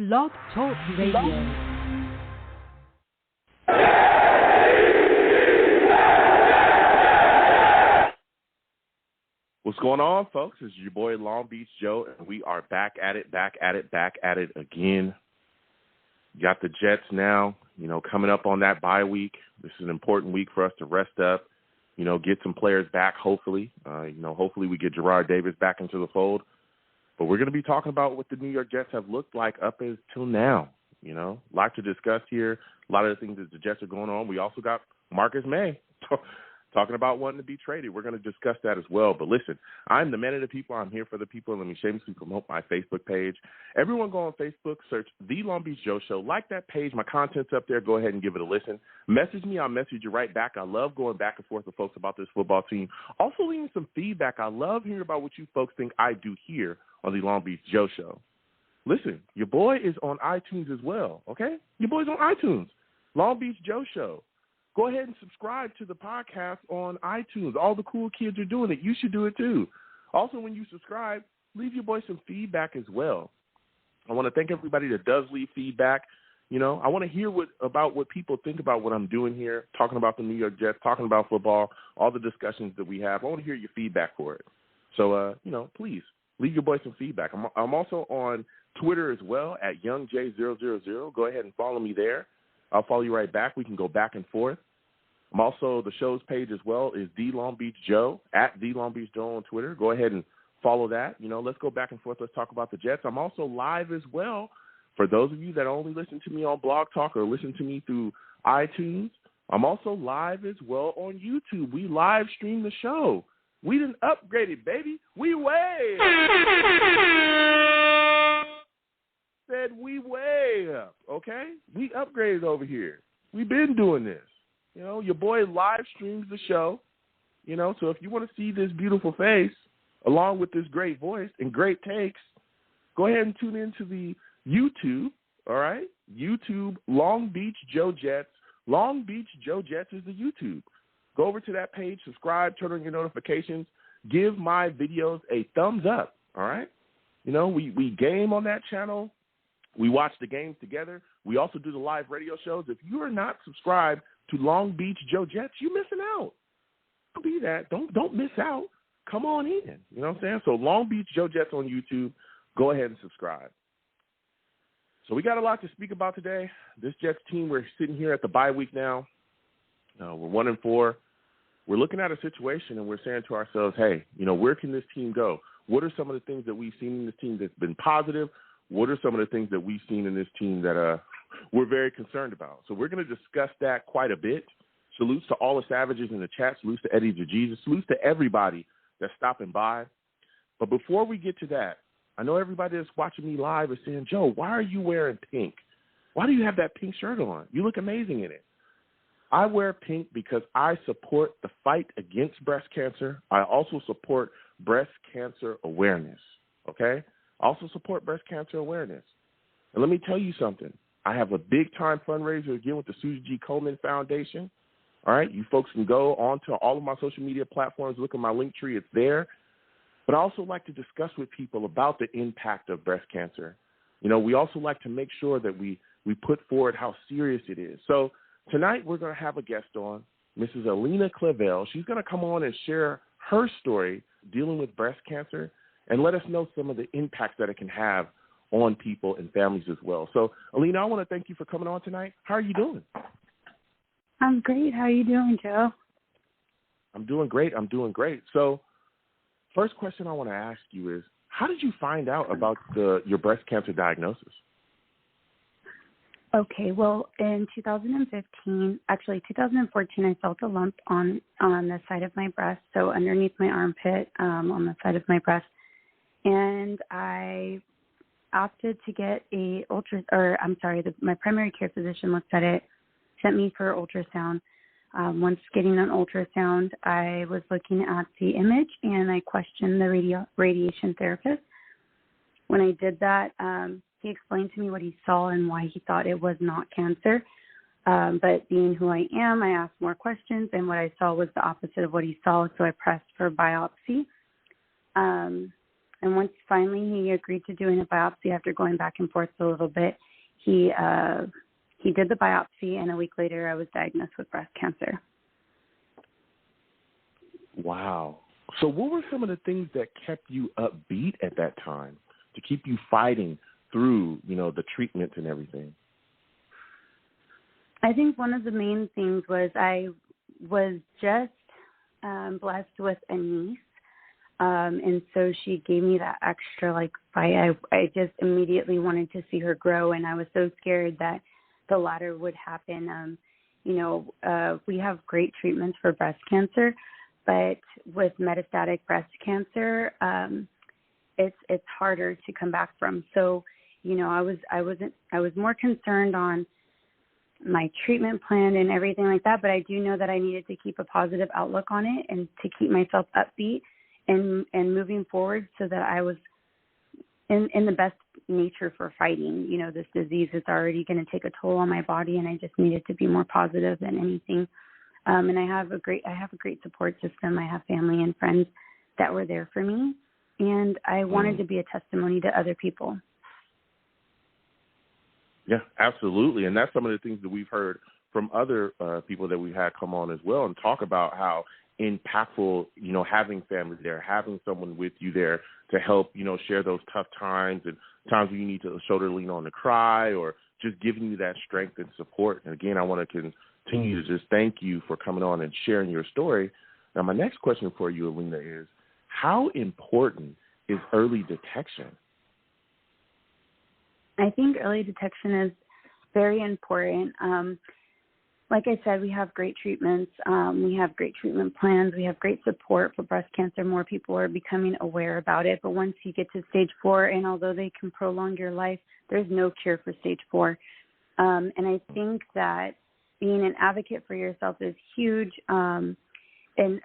Blog Talk Radio. What's going on, folks? It's your boy Long Beach Joe, and we are back at it again. You got the Jets now, coming up on that bye week. This is an important week for us to rest up, get some players back, hopefully. Hopefully we get Gerard Davis back into the fold. But we're going to be talking about what the New York Jets have looked like up until now. A lot to discuss here. A lot of the things that the Jets are going on. We also got Marcus May talking about wanting to be traded. We're going to discuss that as well. But listen, I'm the man of the people. I'm here for the people. Let me shamelessly promote my Facebook page. Everyone go on Facebook, search The Long Beach Joe Show. Like that page. My content's up there. Go ahead and give it a listen. Message me. I'll message you right back. I love going back and forth with folks about this football team. Also leaving some feedback. I love hearing about what you folks think I do here on The Long Beach Joe Show. Listen, your boy is on iTunes as well, okay? Your boy's on iTunes. Long Beach Joe Show. Go ahead and subscribe to the podcast on iTunes. All the cool kids are doing it. You should do it too. Also, when you subscribe, leave your boy some feedback as well. I want to thank everybody that does leave feedback. I want to hear about what people think about what I'm doing here, talking about the New York Jets, talking about football, all the discussions that we have. I want to hear your feedback for it. So, please leave your boy some feedback. I'm also on Twitter as well at YoungJ000. Go ahead and follow me there. I'll follow you right back. We can go back and forth. I'm also, the show's page as well is The Long Beach Joe, at The Long Beach Joe on Twitter. Go ahead and follow that. Let's go back and forth. Let's talk about the Jets. I'm also live as well. For those of you that only listen to me on Blog Talk or listen to me through iTunes, I'm also live as well on YouTube. We live stream the show. We done upgraded, baby. We way said we way up, okay? We upgraded over here. We've been doing this. Your boy live streams the show, so if you want to see this beautiful face along with this great voice and great takes, go ahead and tune into the YouTube, all right? YouTube, Long Beach Joe Jets. Long Beach Joe Jets is the YouTube. Go over to that page, subscribe, turn on your notifications, give my videos a thumbs up, all right? We game on that channel. We watch the games together. We also do the live radio shows. If you are not subscribed to Long Beach Joe Jets, you're missing out. Don't be that. Don't miss out. Come on in. You know what I'm saying? So Long Beach Joe Jets on YouTube. Go ahead and subscribe. So we got a lot to speak about today. This Jets team, we're sitting here at the bye week now. We're 1-4. We're looking at a situation and we're saying to ourselves, hey, where can this team go? What are some of the things that we've seen in this team that's been positive? What are some of the things that we've seen in this team that we're very concerned about? So we're going to discuss that quite a bit. Salutes to all the savages in the chat. Salutes to Eddie DeJesus. Salutes to everybody that's stopping by. But before we get to that, I know everybody that's watching me live is saying, Joe, why are you wearing pink? Why do you have that pink shirt on? You look amazing in it. I wear pink because I support the fight against breast cancer. I also support breast cancer awareness, okay? I also support breast cancer awareness. And let me tell you something. I have a big-time fundraiser again with the Susie G. Komen Foundation. All right, you folks can go on to all of my social media platforms, look at my link tree. It's there. But I also like to discuss with people about the impact of breast cancer. We also like to make sure that we put forward how serious it is. So tonight we're going to have a guest on, Mrs. Aleena Clavel. She's going to come on and share her story dealing with breast cancer and let us know some of the impacts that it can have on people and families as well. So, Aleena, I want to thank you for coming on tonight. How are you doing? I'm great. How are you doing, Joe? I'm doing great. So, first question I want to ask you is, how did you find out about your breast cancer diagnosis? Okay, well, in 2014, I felt a lump on the side of my breast, so underneath my armpit, on the side of my breast. And I opted to get my primary care physician looked at it, sent me for ultrasound. Once getting an ultrasound, I was looking at the image and I questioned the radiation therapist. When I did that, he explained to me what he saw and why he thought it was not cancer. But being who I am, I asked more questions, and what I saw was the opposite of what he saw, so I pressed for biopsy. And once finally he agreed to doing a biopsy after going back and forth a little bit, he did the biopsy, and a week later I was diagnosed with breast cancer. Wow. So what were some of the things that kept you upbeat at that time to keep you fighting through, the treatments and everything? I think one of the main things was I was just blessed with a niece. And so she gave me that extra fight. I just immediately wanted to see her grow, and I was so scared that the latter would happen. We have great treatments for breast cancer, but with metastatic breast cancer, it's harder to come back from. So, I was more concerned on my treatment plan and everything like that, but I do know that I needed to keep a positive outlook on it and to keep myself upbeat and moving forward so that I was in the best nature for fighting. This disease is already going to take a toll on my body, and I just needed to be more positive than anything. And I have a great support system. I have family and friends that were there for me, and I wanted to be a testimony to other people. Yeah, absolutely. And that's some of the things that we've heard from other people that we've had come on as well and talk about how impactful, having family there, having someone with you there to help, share those tough times and times when you need to shoulder lean on to cry, or just giving you that strength and support. And again, I want to continue to just thank you for coming on and sharing your story. Now, my next question for you, Aleena, is how important is early detection? I think early detection is very important. Like I said, we have great treatments. We have great treatment plans. We have great support for breast cancer. More people are becoming aware about it. But once you get to stage 4, and although they can prolong your life, there's no cure for stage 4. And I think that being an advocate for yourself is huge. And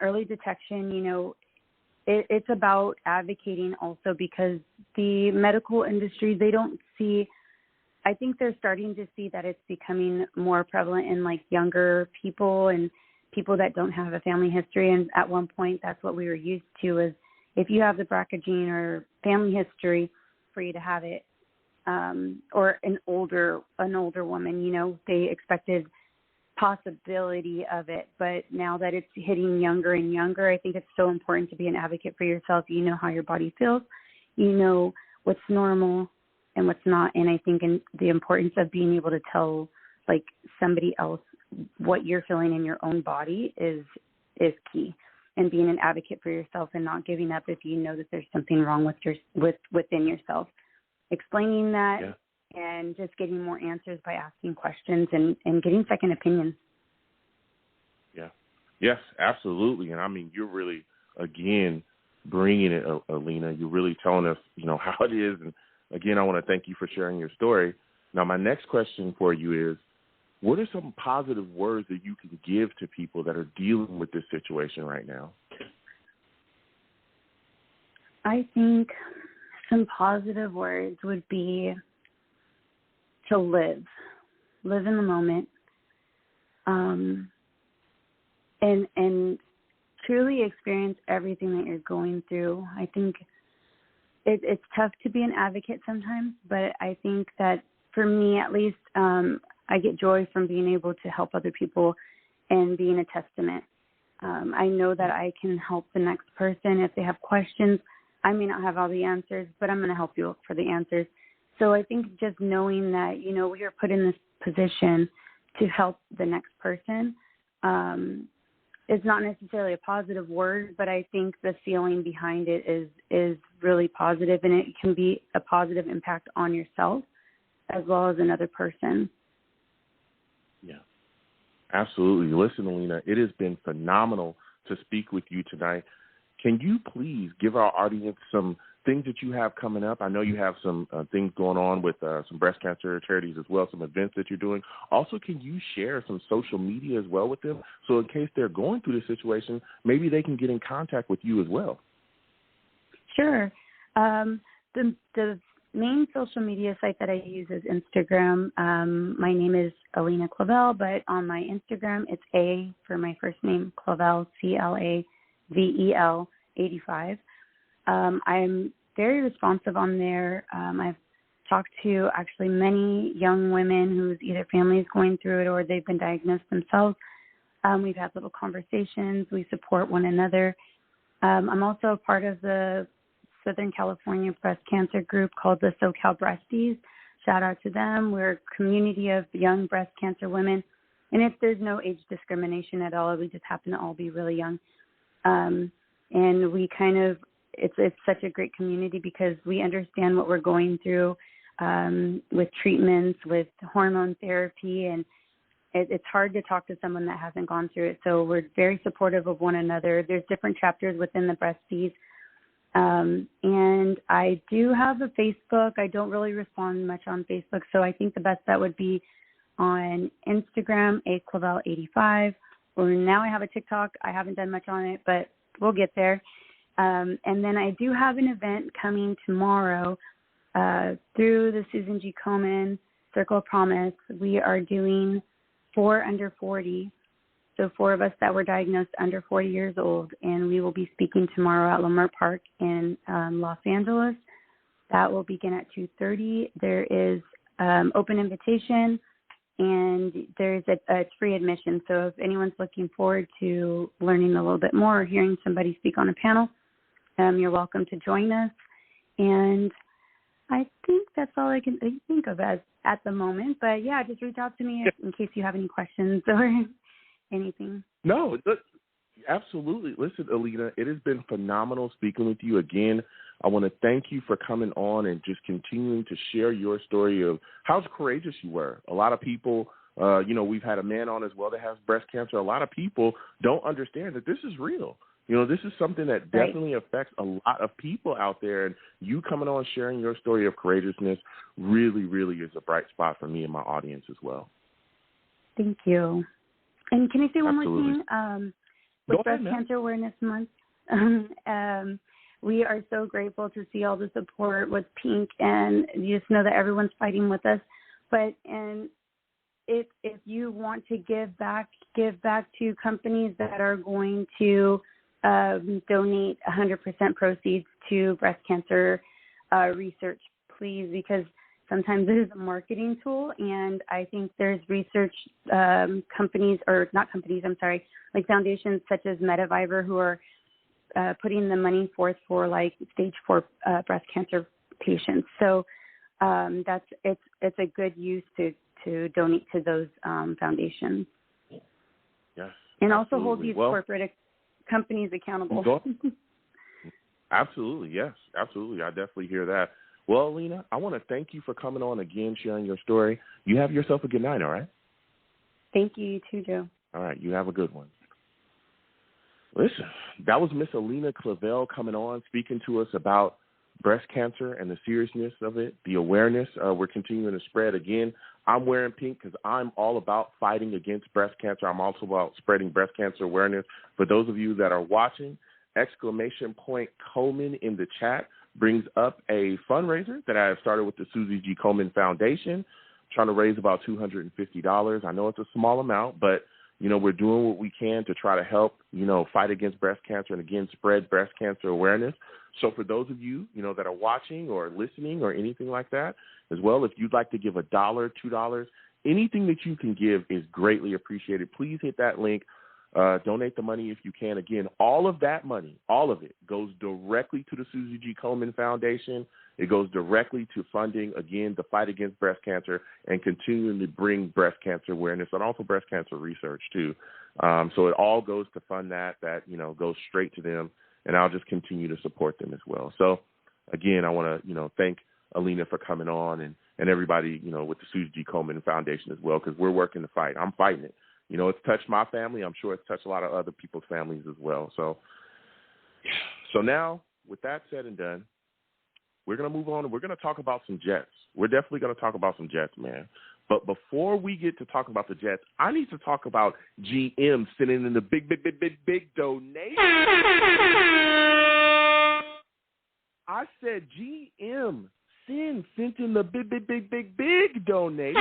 early detection, it's about advocating also, because the medical industry, they don't see, I think they're starting to see that it's becoming more prevalent in younger people and people that don't have a family history. And at one point, that's what we were used to, is if you have the BRCA gene or family history, for you to have it, or an older woman, they expected possibility of it. But now that it's hitting younger and younger, I think it's so important to be an advocate for yourself. You know how your body feels, what's normal and what's not. And I think the importance of being able to tell somebody else what you're feeling in your own body is key. And being an advocate for yourself and not giving up if you know that there's something wrong within yourself. Explaining that. Yeah. And just getting more answers by asking questions and getting second opinions. Yeah. Yes, absolutely. And I mean, you're really, again, bringing it, Aleena. You're really telling us, how it is. And again, I want to thank you for sharing your story. Now, my next question for you is, what are some positive words that you can give to people that are dealing with this situation right now? I think some positive words would be to live in the moment, and truly experience everything that you're going through. I think it's tough to be an advocate sometimes, but I think that for me, at least, I get joy from being able to help other people and being a testament. I know that I can help the next person if they have questions. I may not have all the answers, but I'm going to help you look for the answers. So I think just knowing that, we are put in this position to help the next person is not necessarily a positive word, but I think the feeling behind it is really positive, and it can be a positive impact on yourself as well as another person. Yeah, absolutely. Listen, Aleena, it has been phenomenal to speak with you tonight. Can you please give our audience some things that you have coming up? I know you have some things going on with some breast cancer charities as well, some events that you're doing. Also, can you share some social media as well with them, so in case they're going through this situation, maybe they can get in contact with you as well? Sure. The main social media site that I use is Instagram. My name is Aleena Clavel, but on my Instagram, it's A for my first name, Clavel, Clavel 85. I'm very responsive on there. I've talked to actually many young women whose either family is going through it or they've been diagnosed themselves. We've had little conversations. We support one another. I'm also a part of the Southern California breast cancer group called the SoCal Breasties. Shout out to them. We're a community of young breast cancer women. And there's no age discrimination at all. We just happen to all be really young. And we it's such a great community because we understand what we're going through with treatments, with hormone therapy, and it's hard to talk to someone that hasn't gone through it. So we're very supportive of one another. There's different chapters within the Breasties. And I do have a Facebook. I don't really respond much on Facebook, so I think the best bet would be on Instagram, Clavel85. Or now I have a TikTok. I haven't done much on it, but we'll get there. And then I do have an event coming tomorrow through the Susan G. Komen Circle of Promise. We are doing 4 under 40. So 4 of us that were diagnosed under 40 years old, and we will be speaking tomorrow at Lamar Park in Los Angeles. That will begin at 2:30. There is open invitation, and there's it's free admission. So if anyone's looking forward to learning a little bit more or hearing somebody speak on a panel, you're welcome to join us. And I think that's all I can think of at the moment. But, yeah, just reach out to me in case you have any questions or anything. No, absolutely. Listen, Aleena, it has been phenomenal speaking with you again. I want to thank you for coming on and just continuing to share your story of how courageous you were. A lot of people, we've had a man on as well that has breast cancer. A lot of people don't understand that this is real. This is something that definitely affects a lot of people out there. And you coming on sharing your story of courageousness really, really is a bright spot for me and my audience as well. Thank you. And can I say one Absolutely. more thing? With Breast Cancer Awareness Month, we are so grateful to see all the support with Pink, and you just know that everyone's fighting with us. And if you want to give back to companies that are going to donate 100% proceeds to breast cancer research, please, because sometimes it is a marketing tool, and I think there's research like foundations such as Mediviver who are putting the money forth for like stage 4 breast cancer patients. So it's a good use to donate to those foundations. Yes. And also hold these corporate companies accountable. Absolutely, yes, absolutely. I definitely hear that. Well, Aleena, I want to thank you for coming on again, sharing your story. You have yourself a good night, all right? Thank you, you too, Joe. All right, you have a good one. Listen, that was Miss Aleena Clavel coming on, speaking to us about breast cancer and the seriousness of it, the awareness we're continuing to spread. Again, I'm wearing pink because I'm all about fighting against breast cancer. I'm also about spreading breast cancer awareness. For those of you that are watching, ! Komen in the chat brings up a fundraiser that I have started with the Susie G. Komen Foundation, trying to raise about $250. I know it's a small amount, but, we're doing what we can to try to help, fight against breast cancer and, again, spread breast cancer awareness. So for those of you, that are watching or listening or anything like that, as well, if you'd like to give $1, $2, anything that you can give is greatly appreciated. Please hit that link. Donate the money if you can. Again, all of that money, all of it, goes directly to the Susie G. Komen Foundation. It goes directly to funding, again, the fight against breast cancer and continuing to bring breast cancer awareness and also breast cancer research, too. So it all goes to fund that goes straight to them, and I'll just continue to support them as well. So, again, I want to, thank Aleena for coming on and everybody, with the Susie G. Komen Foundation as well, because we're working the fight. I'm fighting it. It's touched my family. I'm sure it's touched a lot of other people's families as well. So now, with that said and done, we're going to move on and we're going to talk about some Jets. We're definitely going to talk about some Jets, man. But before we get to talk about the Jets, I need to talk about GM sending in the big donation. I said GM sent in the big donation.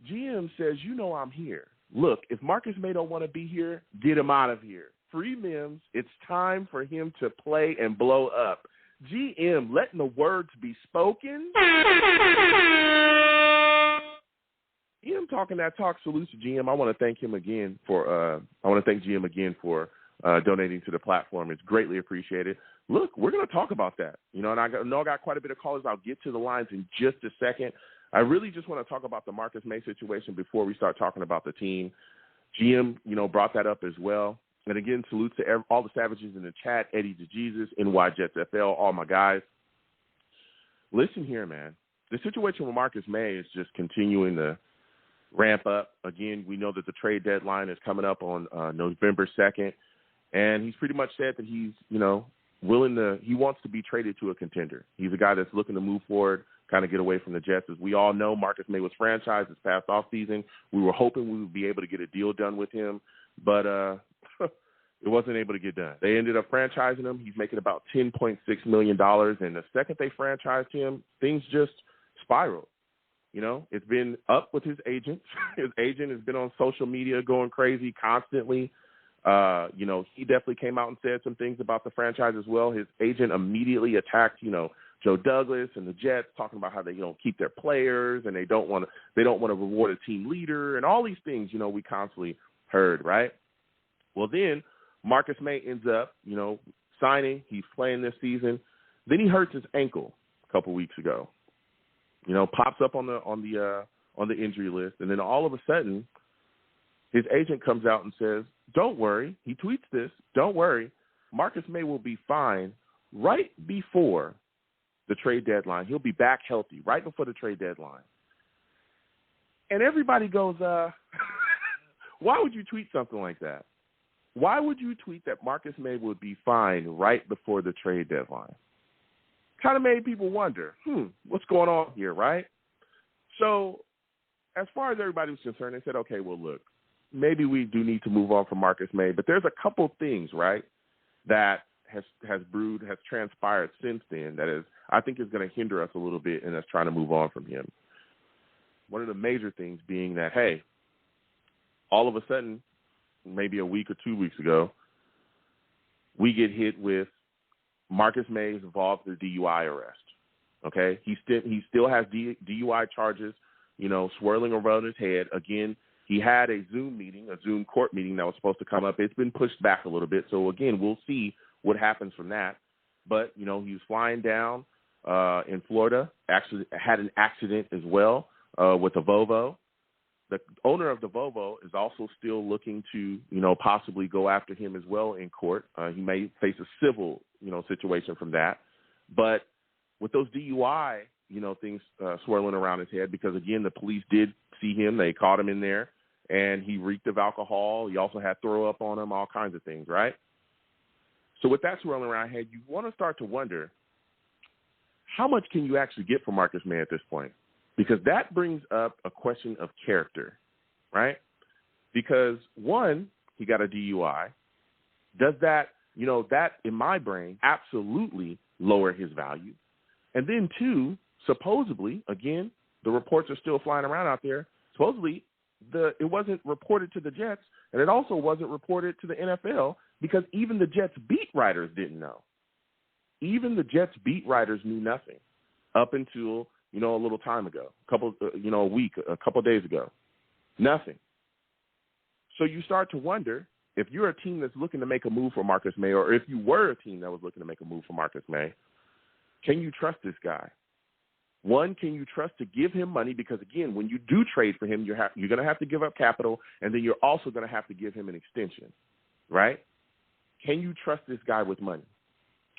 GM says, I'm here. Look, if Marcus May don't want to be here, get him out of here. free Mims. It's time for him to play and blow up. GM, letting the words be spoken. GM talking that talk. Salute to GM. I want to thank him again for. I want to thank GM again for donating to the platform. It's greatly appreciated. Look, we're going to talk about that. You know, and I know I got quite a bit of callers. I'll get to the lines in just a second. I really just want to talk about the Marcus Maye situation before we start talking about the team. GM, you know, brought that up as well. And again, salute to all the savages in the chat, Eddie DeJesus, NY Jets FL, all my guys. Listen here, man. The situation with Marcus Maye is just continuing to ramp up. Again, we know that the trade deadline is coming up on November 2nd, and he's pretty much said that he's, you know, he wants to be traded to a contender. He's a guy that's looking to move forward, kind of get away from the Jets. As we all know, Marcus Maye was franchised this past offseason. We were hoping we would be able to get a deal done with him, but it wasn't able to get done. They ended up franchising him. He's making about $10.6 million, and the second they franchised him, things just spiraled. You know, it's been up with his agent. His agent has been on social media going crazy constantly. You know, he definitely came out and said some things about the franchise as well. His agent immediately attacked, you know, Joe Douglas and the Jets, talking about how they don't keep their players and they don't want to reward a team leader and all these things, you know, we constantly heard, right? Well, then Marcus Maye ends up, you know, signing. He's playing this season. Then he hurts his ankle a couple weeks ago. You know, pops up on the injury list, and then all of a sudden, his agent comes out and says, "Don't worry." He tweets this, "Don't worry, Marcus Maye will be fine right before the trade deadline. He'll be back healthy right before the trade deadline." And everybody goes, "Why would you tweet something like that? Why would you tweet that Marcus Maye would be fine right before the trade deadline?" Kind of made people wonder, what's going on here, right? So as far as everybody was concerned, they said, okay, well, look, maybe we do need to move on from Marcus Maye, but there's a couple things, right, that has transpired since then that is, I think is going to hinder us a little bit in us trying to move on from him. One of the major things being that, hey, all of a sudden, maybe a week or 2 weeks ago, we get hit with Marcus Maye is involved in the DUI arrest. Okay, he still has DUI charges, you know, swirling around his head. Again, he had a Zoom court meeting that was supposed to come up. It's been pushed back a little bit. So again, we'll see what happens from that. But you know, he was flying down in Florida. Actually, had an accident as well with a Volvo. The owner of the Volvo is also still looking to, you know, possibly go after him as well in court. He may face a civil, you know, situation from that. But with those DUI, you know, things swirling around his head, because, again, the police did see him. They caught him in there, and he reeked of alcohol. He also had throw up on him, all kinds of things, right? So with that swirling around his head, you want to start to wonder, how much can you actually get from Marcus Maye at this point? Because that brings up a question of character, right? Because, one, he got a DUI. Does that, you know, that in my brain absolutely lower his value? And then, two, supposedly, again, the reports are still flying around out there, supposedly it wasn't reported to the Jets, and it also wasn't reported to the NFL, because even the Jets beat writers didn't know. Even the Jets beat writers knew nothing up until, you know, a little time ago, a week, a couple days ago. Nothing. So you start to wonder, if you're a team that's looking to make a move for Marcus Maye, or if you were a team that was looking to make a move for Marcus Maye, can you trust this guy? One, can you trust to give him money? Because, again, when you do trade for him, you're going to have to give up capital, and then you're also going to have to give him an extension, right? Can you trust this guy with money?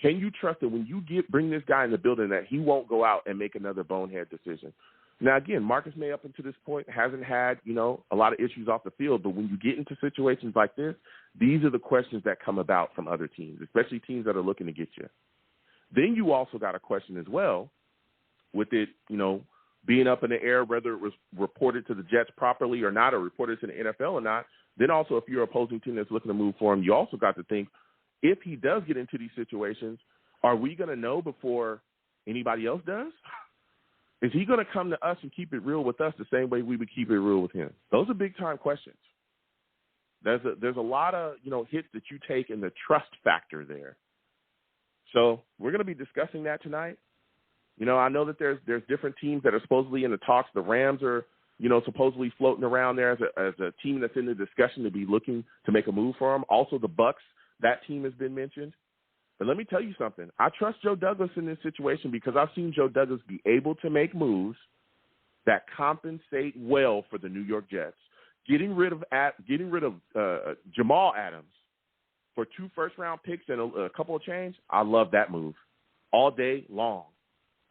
Can you trust that when you bring this guy in the building that he won't go out and make another bonehead decision? Now, again, Marcus Maye up until this point hasn't had, you know, a lot of issues off the field, but when you get into situations like this, these are the questions that come about from other teams, especially teams that are looking to get you. Then you also got a question as well with it, you know, being up in the air, whether it was reported to the Jets properly or not, or reported to the NFL or not. Then also, if you're an opposing team that's looking to move for him, you also got to think, if he does get into these situations, are we going to know before anybody else does? Is he going to come to us and keep it real with us the same way we would keep it real with him? Those are big-time questions. There's a lot of, hits that you take in the trust factor there. So we're going to be discussing that tonight. I know that there's different teams that are supposedly in the talks. The Rams are, supposedly floating around there as a team that's in the discussion to be looking to make a move for them. Also, the Bucks, that team has been mentioned. But let me tell you something. I trust Joe Douglas in this situation because I've seen Joe Douglas be able to make moves that compensate well for the New York Jets. Getting rid of Jamal Adams for 2 first-round picks and a couple of change, I love that move all day long.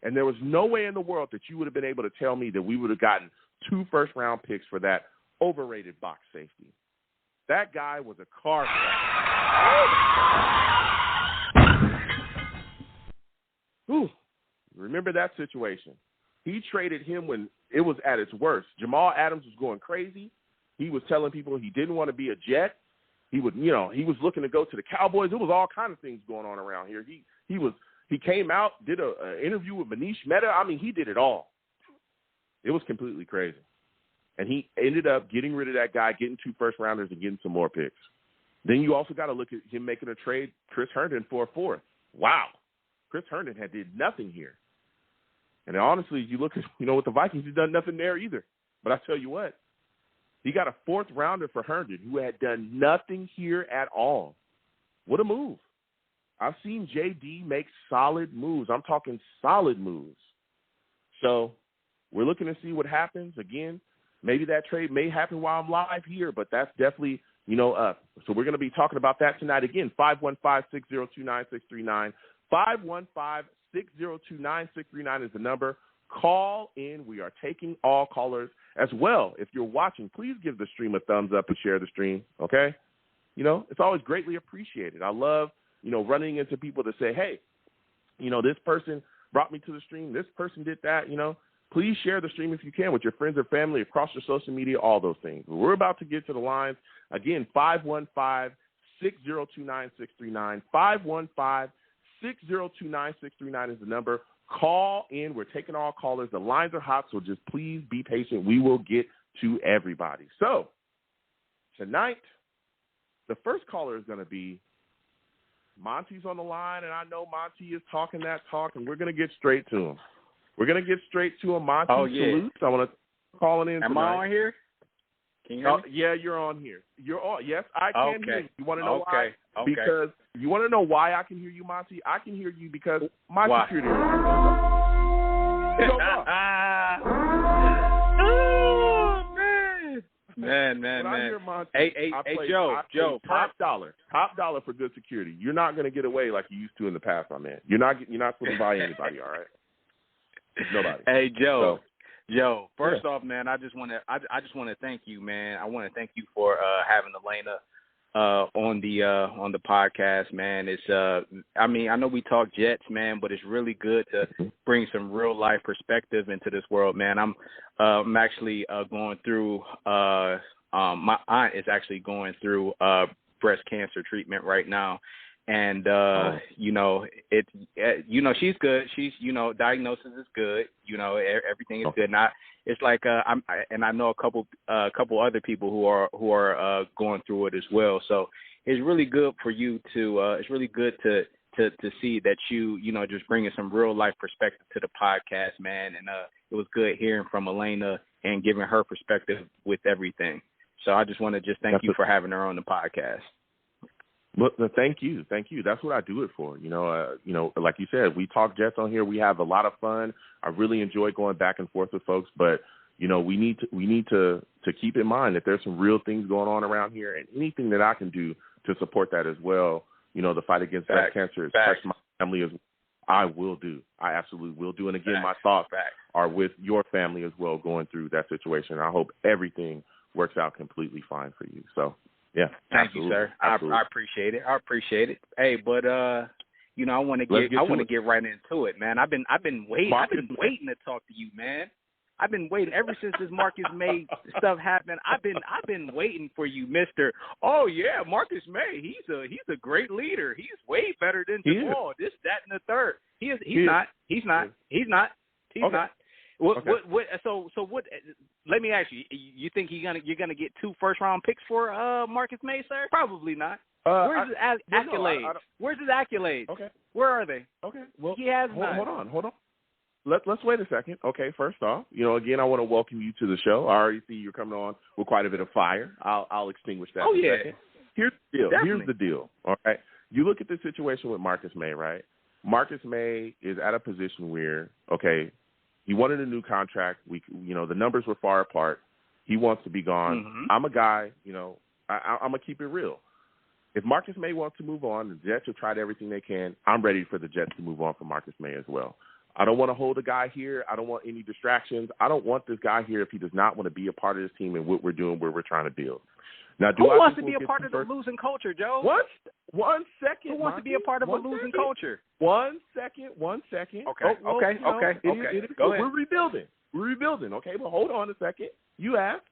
And there was no way in the world that you would have been able to tell me that we would have gotten 2 first-round picks for that overrated box safety. That guy was a car crash. Ooh, remember that situation. He traded him when it was at its worst. Jamal Adams was going crazy. He was telling people he didn't want to be a Jet. He was looking to go to the Cowboys. There was all kinds of things going on around here. He came out, did an interview with Manish Mehta. I mean, he did it all. It was completely crazy. And he ended up getting rid of that guy, getting 2 first-rounders, and getting some more picks. Then you also got to look at him making a trade, Chris Herndon, for a 4th. Wow. Chris Herndon did nothing here. And honestly, you look at, with the Vikings, he's done nothing there either. But I tell you what, he got a 4th rounder for Herndon who had done nothing here at all. What a move. I've seen JD make solid moves. I'm talking solid moves. So we're looking to see what happens. Again, maybe that trade may happen while I'm live here, but that's definitely, up. So we're going to be talking about that tonight. Again, 515-602-9639. 515-602-9639 is the number. Call in. We are taking all callers as well. If you're watching, please give the stream a thumbs up and share the stream, okay? It's always greatly appreciated. I love, running into people to say, hey, this person brought me to the stream. This person did that, Please share the stream if you can with your friends or family across your social media, all those things. We're about to get to the lines. Again, 515-602-9639. 515-602-9639 is the number. Call in. We're taking all callers. The lines are hot, so just please be patient. We will get to everybody. So tonight, the first caller is going to be Monty's on the line, and I know Monty is talking that talk, and we're going to get straight to him. Monty salutes. I want to call it in Am tonight. I on here? Can you hear me? Yeah, you're on here. You're on. Yes, I can hear you. You want to know why? Okay. Because you want to know why I can hear you, Monty? I can hear you because my computer is Man. Hey, Joe. Top dollar for good security. You're not going to get away like you used to in the past, my man. You're not slipping by anybody, all right? Nobody. Hey, Joe. First off, man, I just want to thank you, man. I want to thank you for having Aleena on the podcast, man. It's I know we talk Jets, man, but it's really good to bring some real life perspective into this world, man. I'm actually going through my aunt is actually going through breast cancer treatment right now. And, she's good. She's, diagnosis is good. Everything is good. And it's like, I know a couple other people who are going through it as well. So it's really good for you it's really good to see that just bringing some real life perspective to the podcast, man. And, it was good hearing from Aleena and giving her perspective with everything. So I just want to thank you for having her on the podcast. Well, thank you. That's what I do it for. Like you said, we talk Jets on here. We have a lot of fun. I really enjoy going back and forth with folks, but we need to keep in mind that there's some real things going on around here, and anything that I can do to support that as well. The fight against breast cancer has touched my family as well. I will do. I absolutely will do. And again, my thoughts are with your family as well, going through that situation. I hope everything works out completely fine for you. So. Yeah, thank you, sir. I appreciate it. Hey, but I want to get right into it, man. I've been waiting. I've been waiting to talk to you, man. I've been waiting ever since this Marcus May stuff happened. I've been waiting for you, Mister. Oh yeah, Marcus May. He's a great leader. He's way better than Jamal. This, that, and the third. He's not. What? So what? Let me ask you. You think you're gonna get 2 first-round picks for Marcus May, sir? Probably not. Where's his accolades? Where's his accolades? Okay. Where are they? Okay. Well, he has none. Hold on. Let's wait a second. Okay. First off, again, I want to welcome you to the show. I already see you're coming on with quite a bit of fire. I'll extinguish that. Oh, in a yeah. second. Here's the deal. Definitely. Here's the deal. All right. You look at the situation with Marcus May, right? Marcus May is at a position where, okay, he wanted a new contract. The numbers were far apart. He wants to be gone. Mm-hmm. I'm a guy, I'm going to keep it real. If Marcus May wants to move on, the Jets have tried everything they can. I'm ready for the Jets to move on from Marcus May as well. I don't want to hold a guy here. I don't want any distractions. I don't want this guy here if he does not want to be a part of this team and what we're doing, where we're trying to build. Now, who wants to be a part of the losing culture, Joe? What? 1 second. Who wants to be a part of a losing culture? 1 second. Okay. Okay. Go ahead. We're rebuilding. Okay, but hold on a second. You asked.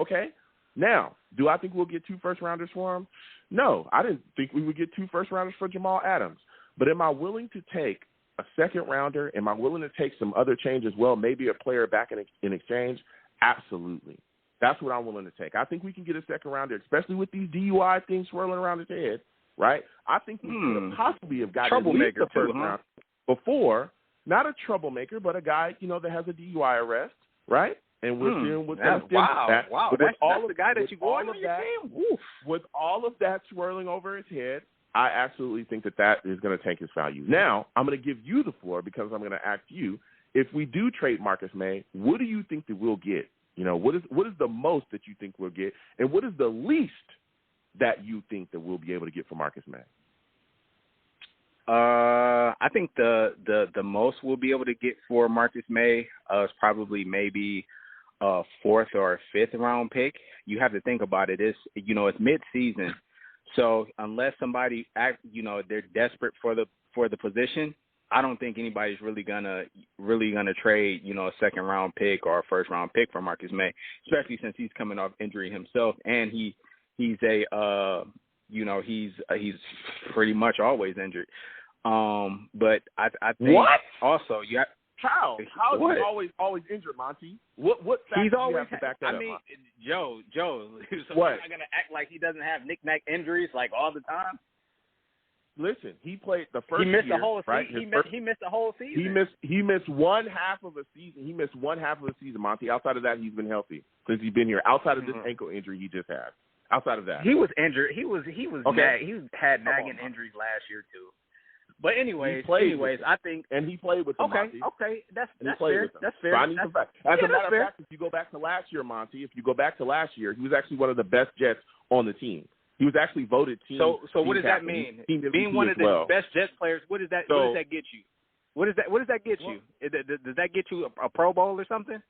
Okay. Now, do I think we'll get 2 first-rounders for him? No, I didn't think we would get 2 first-rounders for Jamal Adams. But am I willing to take a second-rounder? Am I willing to take some other change as well, maybe a player back in exchange? Absolutely. That's what I'm willing to take. I think we can get a second-rounder, especially with these DUI things swirling around his head, right? I think we could possibly have gotten at least the first round before. Not a troublemaker, but a guy, that has a DUI arrest, right? And we're seeing what's going to stem that. Wow, that's the guy that you go on your team? With all of that swirling over his head, I absolutely think that is going to tank his value. Now, I'm going to give you the floor because I'm going to ask you, if we do trade Marcus May, what do you think that we'll get? What is the most that you think we'll get, and what is the least that you think that we'll be able to get for Marcus May? I think the most we'll be able to get for Marcus May is probably maybe a 4th or a 5th round pick. You have to think about it. It's mid-season, so unless somebody they're desperate for the position, I don't think anybody's really gonna trade a 2nd round pick or a 1st round pick for Marcus May, especially since he's coming off injury himself, and he's pretty much always injured. But I think also you have. How is he always injured, Monty? What he's always have to back that up? Joe, so what? He's not gonna act like he doesn't have knick-knack injuries like all the time. Listen, he played the first year. He missed the whole season, right? He missed the whole season. He missed 1 half of a season. He missed 1 half of a season, Monty. Outside of that, he's been healthy since he's been here. Outside of this ankle injury he just had. Outside of that, he was injured. He had nagging injuries last year too. But anyways, I think, and he played with them, Monty. Okay, that's fair. That's fair. So I need some facts. As a matter of fact, if you go back to last year, Monty, he was actually one of the best Jets on the team. He was actually voted team. So what does that mean? Being one of the best Jets players, what does that get you? What does that get you? Does that get you a Pro Bowl or something?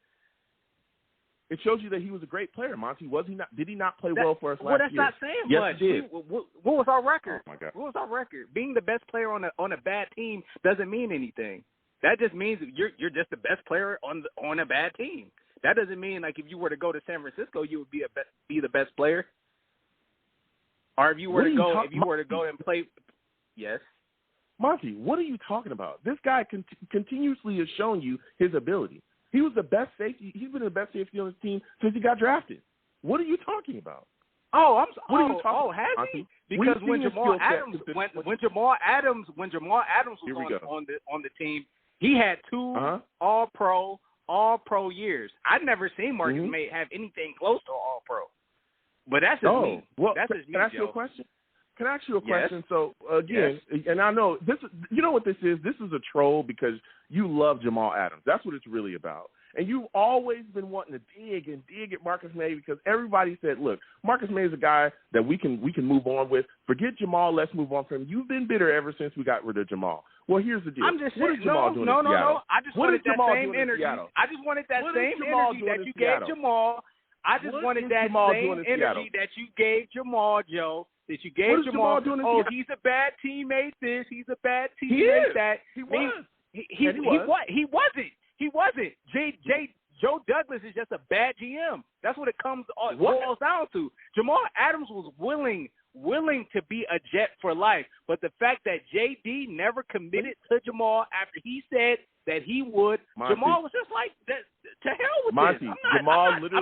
It shows you that he was a great player, Monty. Was he not? Did he not play well for us last year? Well, that's not saying yes, much. He did. What was our record? Oh my God. What was our record? Being the best player on a bad team doesn't mean anything. That just means you're just the best player on a bad team. That doesn't mean like if you were to go to San Francisco, you would be the best player. Or if you were to go and play, yes. Monty, what are you talking about? This guy continuously has shown you his ability. He was the best safety. He's been the best safety on his team since he got drafted. What are you talking about? Has Monty? he? Because when Jamal Adams was on the team, he had 2 all-pro years. I've never seen Marcus May have anything close to all-pro. But that's just me. Well, that's just me, Can I ask you a question? So, again, yes. And I know this is, you know what this is? This is a troll because you love Jamal Adams. That's what it's really about. And you've always been wanting to dig at Marcus May because everybody said, look, Marcus May is a guy that we can move on with. Forget Jamal, let's move on from him. You've been bitter ever since we got rid of Jamal. Well, here's the deal. I'm just what is Jamal doing in Seattle? No. I just wanted that same energy. I just wanted that same energy that you gave Jamal. I just wanted that same energy that you gave Jamal, Joe. That you gave Jamal. He's a bad teammate. He's a bad teammate. That he was. He wasn't. Joe Douglas is just a bad GM. That's what it boils down to. Jamal Adams was willing to be a Jet for life, but the fact that JD never committed to Jamal after he said that he would. Monty. Jamal was just like, to hell with Monty, this. I'm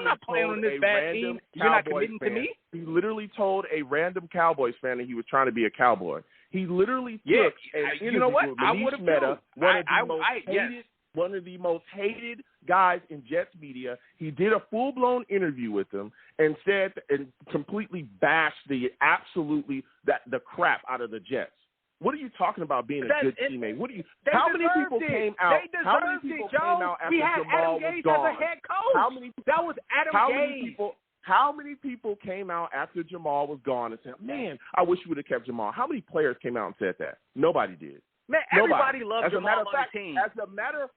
not playing on this bad team. You're not committing to me? He literally told a random Cowboys fan that he was trying to be a Cowboy. He literally took an interview with Manish Mehta, one of the most hated guys in Jets media. He did a full-blown interview with him and said and completely bashed the crap out of the Jets. What are you talking about being a good teammate? How many people came out? How many people came out after Jamal was gone? As a head coach. That was Adam Gase. How many people came out after Jamal was gone and said, "Man, I wish we would have kept Jamal"? How many players came out and said that? Nobody did. Man, everybody loved Jamal on the team. As a matter of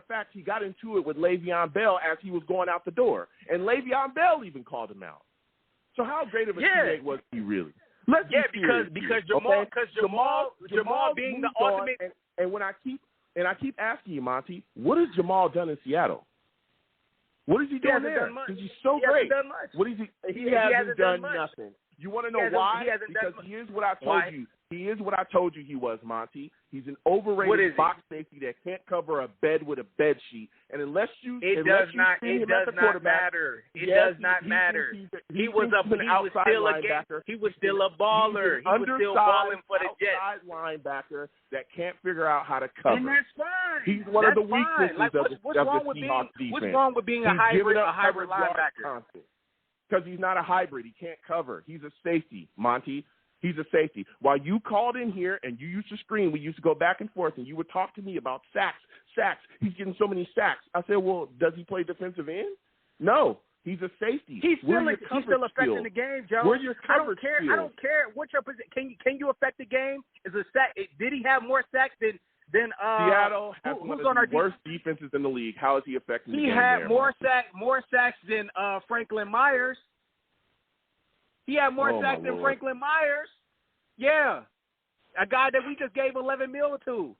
fact, he got into it with Le'Veon Bell as he was going out the door, and Le'Veon Bell even called him out. So how great of a teammate was he really? Because Jamal being the ultimate. And when I keep asking you, Monty, what has Jamal done in Seattle? What is he doing there? Because he's so great. Hasn't done much. What is he hasn't done nothing. You want to know why? Because here's what I told you. He is what I told you he was, Monty. He's an overrated box safety that can't cover a bed with a bed sheet. And unless you see him as a quarterback, it does not matter. He was still a baller. He was still balling for the Jets. Outside linebacker that can't figure out how to cover. And that's fine. He's one of the weaknesses of the Seahawks defense. What's wrong with being a hybrid linebacker? Because he's not a hybrid. He can't cover. He's a safety, Monty. He's a safety. While you called in here and you used to scream, we used to go back and forth, and you would talk to me about sacks. He's getting so many sacks. I said, well, does he play defensive end? No. He's a safety. He's still affecting the game, Joe. Where's your coverage skills? I don't care what your position. Can you affect the game? Is a sack? Did he have more sacks than Seattle has one of the worst defenses in the league. How is he affecting the game? He had more sacks than Franklin Myers. He had more sacks than Franklin Myers. Yeah, a guy that we just gave $11 million to.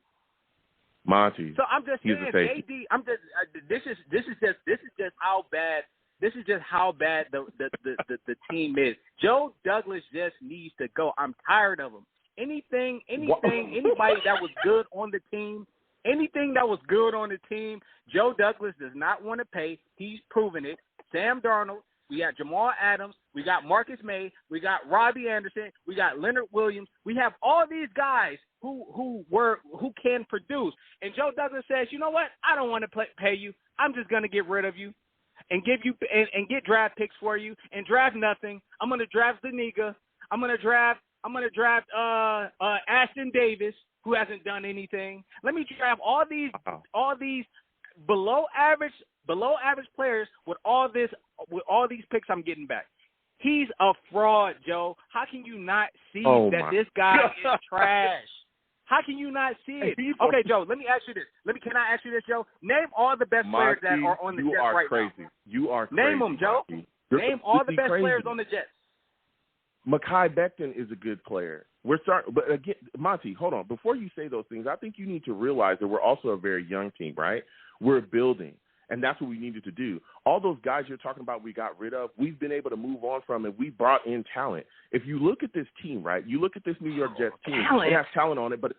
Monty. So I'm just saying, JD. This is just how bad. This is just how bad the team is. Joe Douglas just needs to go. I'm tired of him. Anybody that was good on the team, Joe Douglas does not want to pay. He's proven it. Sam Darnold, we got Jamal Adams, we got Marcus May, we got Robbie Anderson, we got Leonard Williams. We have all these guys who can produce. And Joe Douglas says, you know what? I don't want to pay you. I'm just going to get rid of you and give you and get draft picks for you and draft nothing. I'm going to draft Zuniga. I'm going to draft Ashton Davis, who hasn't done anything. Let me draft all these below average players with all these picks I'm getting back. He's a fraud, Joe. How can you not see that this guy is trash? How can you not see it? Okay, Joe, let me ask you this. Can I ask you this, Joe? Name all the best players that are on the Jets right now. You are crazy. Name them, Joe. Name all the best players on the Jets. Mekhi Becton is a good player. But again, Monty, hold on. Before you say those things, I think you need to realize that we're also a very young team, right? We're building, and that's what we needed to do. All those guys you're talking about we got rid of, we've been able to move on from, and we brought in talent. If you look at this team, right, you look at this New York Jets team, it has talent on it, but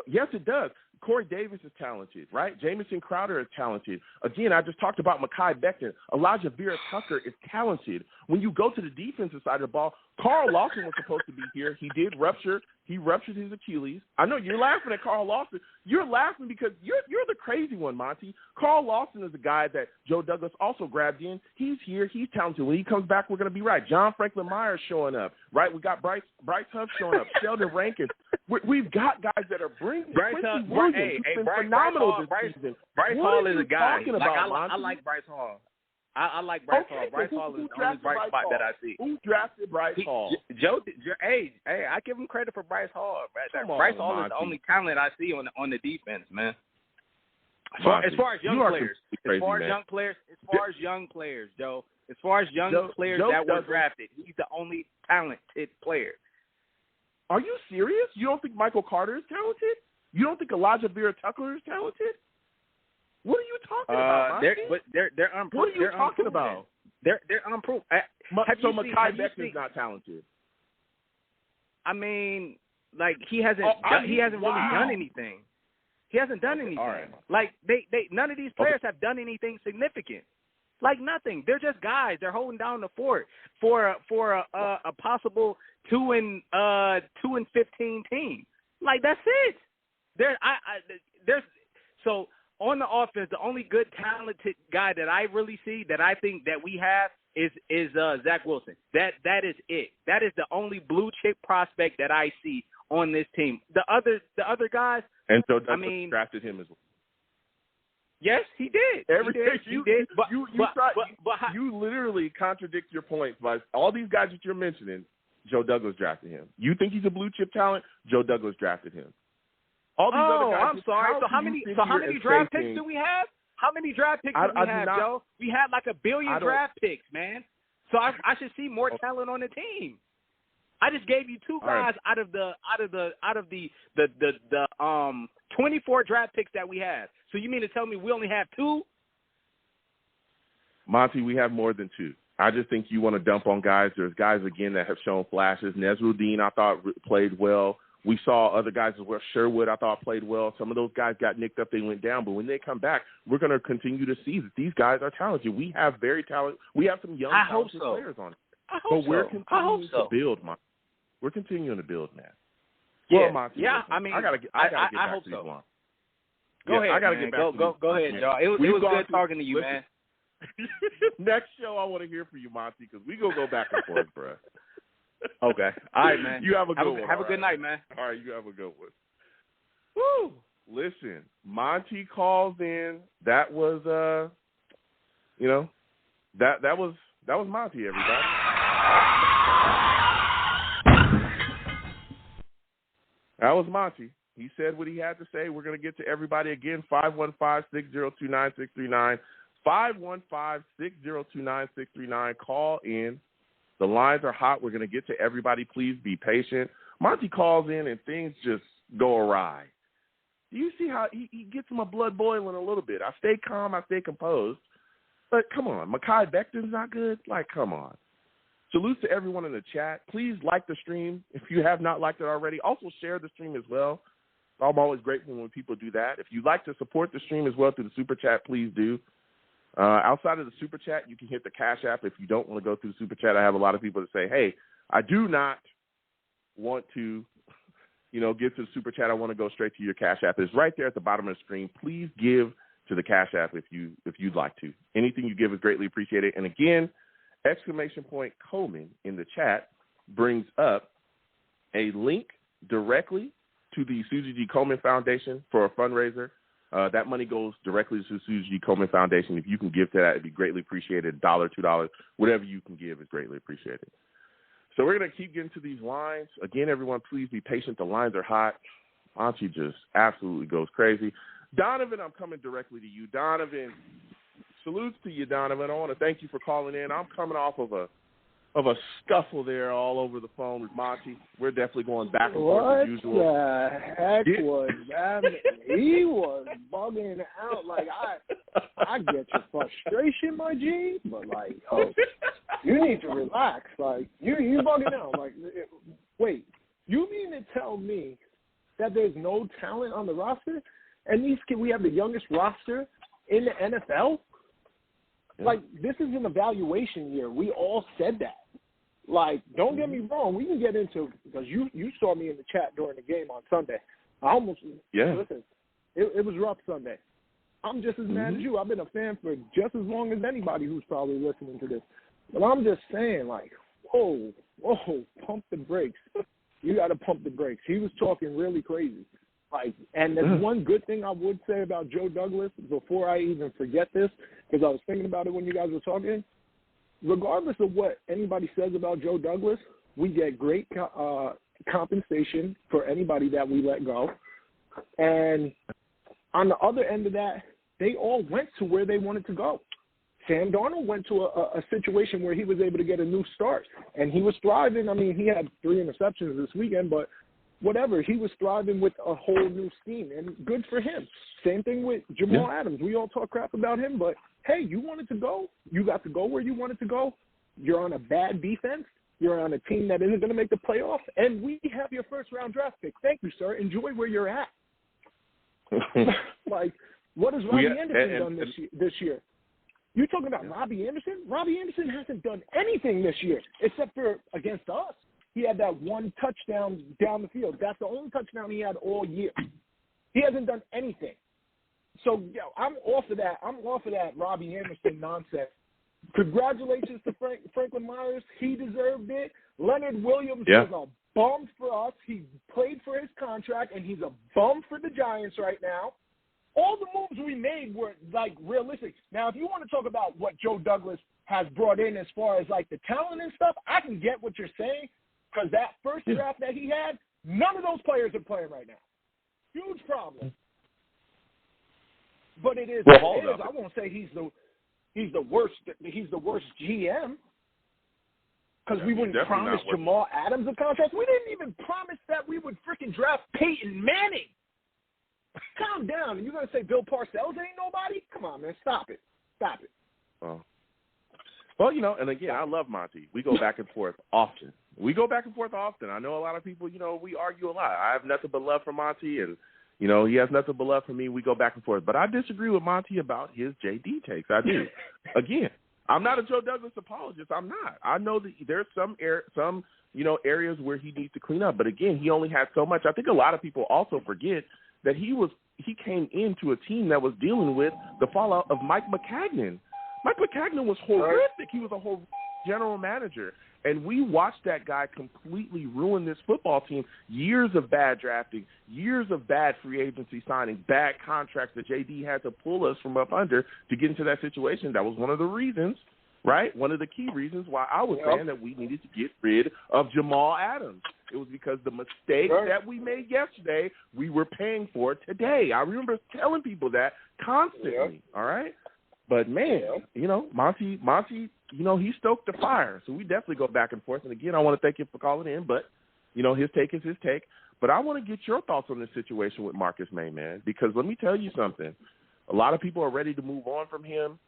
yes, it does. Corey Davis is talented, right? Jamison Crowder is talented. Again, I just talked about Mekhi Becton. Elijah Vera Tucker is talented. When you go to the defensive side of the ball, Carl Lawson was supposed to be here. He ruptured his Achilles. I know you're laughing at Carl Lawson. You're laughing because you're the crazy one, Monty. Carl Lawson is a guy that Joe Douglas also grabbed in. He's here. He's talented. When he comes back, we're going to be right. John Franklin Myers showing up, right? We got Bryce Huff showing up. Sheldon Rankins. We've got guys that are bringing. Quincy Williams, who's been phenomenal this season. Bryce Hall is a guy. I like Bryce Hall. I like Bryce Hall. Bryce Hall is the only bright spot that I see. Who drafted Bryce Hall? Hey, I give him credit for Bryce Hall. Bryce Hall is the only talent I see on the defense, man. As far as young players, Joe. As far as young players that were drafted, he's the only talented player. Are you serious? You don't think Michael Carter is talented? You don't think Elijah Vera Tucker is talented? What are you talking about? They're unproven. What are you talking about? They're unproven. So Mekhi Becton's not talented. I mean, like he hasn't really done anything. He hasn't done anything. All right. Like they none of these players have done anything significant. Like nothing. They're just guys. They're holding down the fort for a possible 2-15 team. Like that's it. So on the offense, the only good talented guy that I really see that I think that we have is Zach Wilson. That is it. That is the only blue chip prospect that I see on this team. The other guys. And so Douglas drafted him as well. Yes, he did. You did. But you literally contradict your points by all these guys that you're mentioning. Joe Douglas drafted him. You think he's a blue chip talent? Joe Douglas drafted him. All these other guys. I'm sorry. So how many draft picks do we have? How many draft picks do we have, Joe? We had like 1 billion draft picks, man. So I should see more talent on the team. I just gave you 2 guys out of the 24 draft picks that we have. So you mean to tell me we only have 2? Monty, we have more than 2. I just think you want to dump on guys. There's guys, again, that have shown flashes. Nezruddin, I thought, played well. We saw other guys as well. Sherwood, I thought, played well. Some of those guys got nicked up. They went down. But when they come back, we're going to continue to see that these guys are talented. We have very talented. We have some young, talented players on it. We're continuing to build, Monty. We're continuing to build, man. Yeah, well, Monty, yeah. Listen, I mean, I gotta get back to these ones. Go ahead. I gotta man. get back. Go ahead, Joe. It was good talking to you, man. Next show, I want to hear from you, Monty, because we gonna go back and forth, bro. Okay. All right, man. You have a good one. Have a good night, man. All right, you have a good one. Woo! Listen, Monty calls in. That was, that was Monty, everybody. That was Monty. He said what he had to say. We're going to get to everybody again. 515-602-9639. 515-602-9639. Call in. The lines are hot. We're going to get to everybody. Please be patient. Monty calls in and things just go awry. Do you see how he gets my blood boiling a little bit? I stay calm. I stay composed. But come on. Mekhi Becton's not good? Like, come on. Salute to everyone in the chat. Please like the stream if you have not liked it already. Also share the stream as well. I'm always grateful when people do that. If you'd like to support the stream as well through the Super Chat, please do. Outside of the Super Chat, you can hit the Cash App. If you don't want to go through the Super Chat, I have a lot of people that say, hey, I do not want to, get to the Super Chat. I want to go straight to your Cash App. It's right there at the bottom of the screen. Please give to the Cash App if you'd like to. Anything you give is greatly appreciated. And again, ! Coleman in the chat brings up a link directly to the Susie G. Komen Foundation for a fundraiser. That money goes directly to the Susie G. Komen Foundation. If you can give to that, it'd be greatly appreciated. $1, $2, whatever you can give is greatly appreciated. So we're going to keep getting to these lines. Again, everyone, please be patient. The lines are hot. Monty just absolutely goes crazy. Donovan, I'm coming directly to you. Donovan, salutes to you, Donovan. I want to thank you for calling in. I'm coming off of a scuffle there all over the phone with Monty. We're definitely going back and forth as usual. What the heck was that? He was bugging out. Like, I get your frustration, my G, but, like, you need to relax. Like, you bugging out. Like, wait, you mean to tell me that there's no talent on the roster? And we have the youngest roster in the NFL? Like, this is an evaluation year. We all said that. Like, don't get me wrong. We can get into – because you saw me in the chat during the game on Sunday. I almost – listen, it was rough Sunday. I'm just as mad as you. I've been a fan for just as long as anybody who's probably listening to this. But I'm just saying, like, whoa, pump the brakes. You got to pump the brakes. He was talking really crazy. Like, and there's one good thing I would say about Joe Douglas before I even forget this, because I was thinking about it when you guys were talking. Regardless of what anybody says about Joe Douglas, we get great compensation for anybody that we let go. And on the other end of that, they all went to where they wanted to go. Sam Darnold went to a situation where he was able to get a new start, and he was thriving. I mean, he had 3 interceptions this weekend, but whatever, he was thriving with a whole new scheme, and good for him. Same thing with Jamal Adams. We all talk crap about him, but, hey, you wanted to go. You got to go where you wanted to go. You're on a bad defense. You're on a team that isn't going to make the playoffs, and we have your first-round draft pick. Thank you, sir. Enjoy where you're at. Like, what has Robbie Anderson done this year? You're talking about Robbie Anderson? Robbie Anderson hasn't done anything this year except for against us. He had that one touchdown down the field. That's the only touchdown he had all year. He hasn't done anything. So, I'm off of that. I'm off of that Robbie Anderson nonsense. Congratulations to Franklin Myers. He deserved it. Leonard Williams was a bum for us. He played for his contract, and he's a bum for the Giants right now. All the moves we made were, like, realistic. Now, if you want to talk about what Joe Douglas has brought in as far as, like, the talent and stuff, I can get what you're saying, because that first draft that he had, none of those players are playing right now. Huge problem. But it is what it is. I won't say he's the worst GM, because we wouldn't promise Jamal Adams a contract. We didn't even promise that we would freaking draft Peyton Manning. Calm down. You're going to say Bill Parcells ain't nobody? Come on, man. Stop it. Well, you know, and again, I love Monty. We go back and forth often. I know a lot of people, you know, we argue a lot. I have nothing but love for Monty, and, you know, he has nothing but love for me. We go back and forth. But I disagree with Monty about his JD takes. I do. Again, I'm not a Joe Douglas apologist. I'm not. I know that there's some areas where he needs to clean up. But, again, he only had so much. I think a lot of people also forget that he came into a team that was dealing with the fallout of Mike Maccagnan. Mike Maccagnan was horrific. He was a horrific general manager. And we watched that guy completely ruin this football team. Years of bad drafting, years of bad free agency signing, bad contracts that JD had to pull us from up under to get into that situation. That was one of the reasons, right? One of the key reasons why I was saying that we needed to get rid of Jamal Adams. It was because the mistake that we made yesterday, we were paying for today. I remember telling people that constantly, all right? But, man, you know, Monty, you know, he stoked the fire. So we definitely go back and forth. And, again, I want to thank you for calling in. But, you know, his take is his take. But I want to get your thoughts on this situation with Marcus May, man, because let me tell you something. A lot of people are ready to move on from him.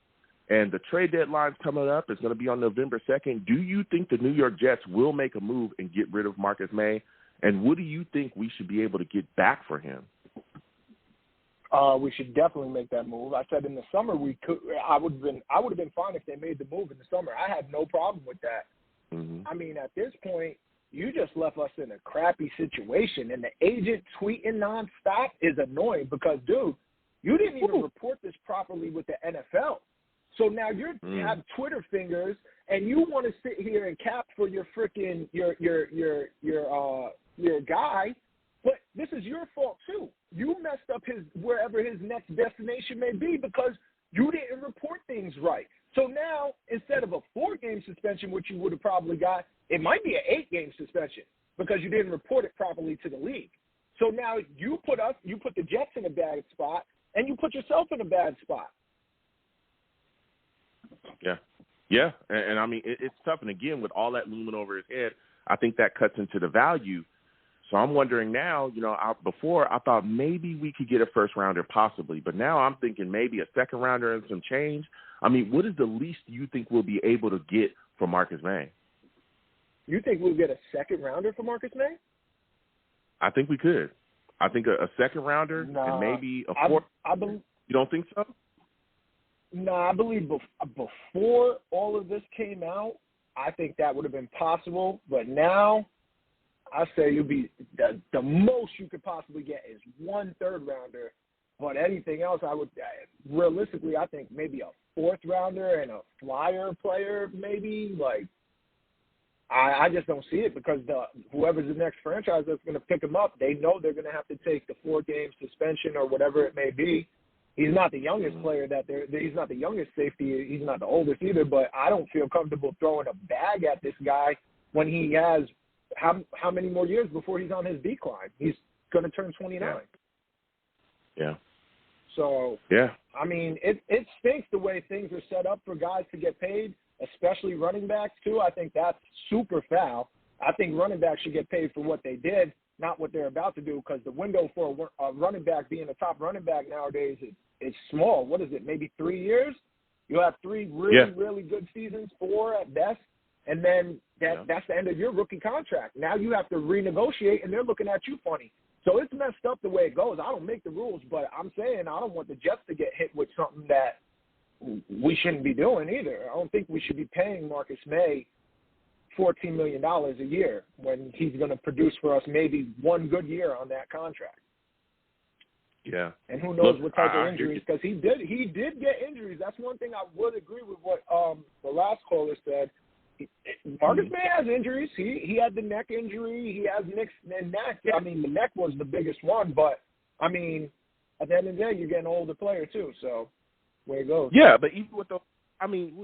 And the trade deadline's coming up. It's going to be on November 2nd. Do you think the New York Jets will make a move and get rid of Marcus May? And what do you think we should be able to get back for him? We should definitely make that move. I said in the summer we could. I would have been fine if they made the move in the summer. I had no problem with that. Mm-hmm. I mean, at this point, you just left us in a crappy situation, and the agent tweeting nonstop is annoying because, dude, you didn't even report this properly with the NFL. So now you have Twitter fingers, and you want to sit here and cap for your freaking your guy, but this is your fault too. You messed up wherever his next destination may be because you didn't report things right. So now instead of a 4-game suspension, which you would have probably got, it might be an 8-game suspension because you didn't report it properly to the league. So now you put the Jets in a bad spot, and you put yourself in a bad spot. Yeah. And I mean, it's tough. And again, with all that looming over his head, I think that cuts into the value. So I'm wondering now, you know, before I thought maybe we could get a first rounder possibly, but now I'm thinking maybe a second rounder and some change. I mean, what is the least you think we'll be able to get for Marcus May? You think we'll get a second rounder for Marcus May? I think we could. I think a second rounder and maybe a fourth. You don't think so? No, I believe before all of this came out, I think that would have been possible. But now, I say you'll be the most you could possibly get is 1 third-rounder. But anything else, realistically, I think maybe a 4th rounder and a flyer player maybe. Like, I just don't see it because whoever's the next franchise that's going to pick him up, they know they're going to have to take the 4-game suspension or whatever it may be. He's not the youngest player he's not the youngest safety. He's not the oldest either, but I don't feel comfortable throwing a bag at this guy when he has how many more years before he's on his decline? He's going to turn 29. Yeah. So, I mean, it stinks the way things are set up for guys to get paid, especially running backs too. I think that's super foul. I think running backs should get paid for what they did, not what they're about to do, because the window for a running back being a top running back nowadays is small. What is it, maybe 3 years? You'll have 3 really good seasons, 4 at best, and then that's the end of your rookie contract. Now you have to renegotiate, and they're looking at you funny. So it's messed up the way it goes. I don't make the rules, but I'm saying I don't want the Jets to get hit with something that we shouldn't be doing either. I don't think we should be paying Marcus May $14 million a year when he's going to produce for us maybe one good year on that contract. Yeah. And who knows what type of injuries, because he did get injuries. That's one thing I would agree with what the last caller said. Marcus May has injuries. He had the neck injury. He has neck. I mean, the neck was the biggest one, but, I mean, at the end of the day, you're getting an older player too, so where it goes. Yeah, but even with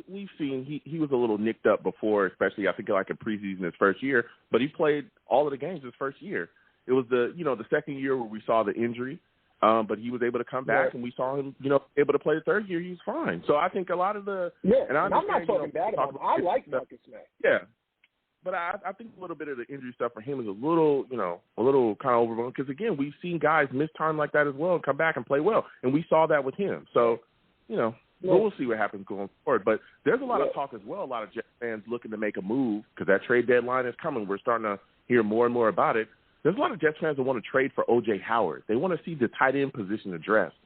we've seen he was a little nicked up before, especially I think like in preseason his first year, but he played all of the games his first year. It was the second year where we saw the injury, but he was able to come back, and we saw him, able to play the third year. He's fine. So I think a lot of the and I'm not talking bad about him. I like Marcus May. Yeah, but I think a little bit of the injury stuff for him is a little kind of overblown because again we've seen guys miss time like that as well and come back and play well, and we saw that with him. So but we'll see what happens going forward. But there's a lot of talk as well. A lot of Jets fans looking to make a move because that trade deadline is coming. We're starting to hear more and more about it. There's a lot of Jets fans that want to trade for O.J. Howard. They want to see the tight end position addressed.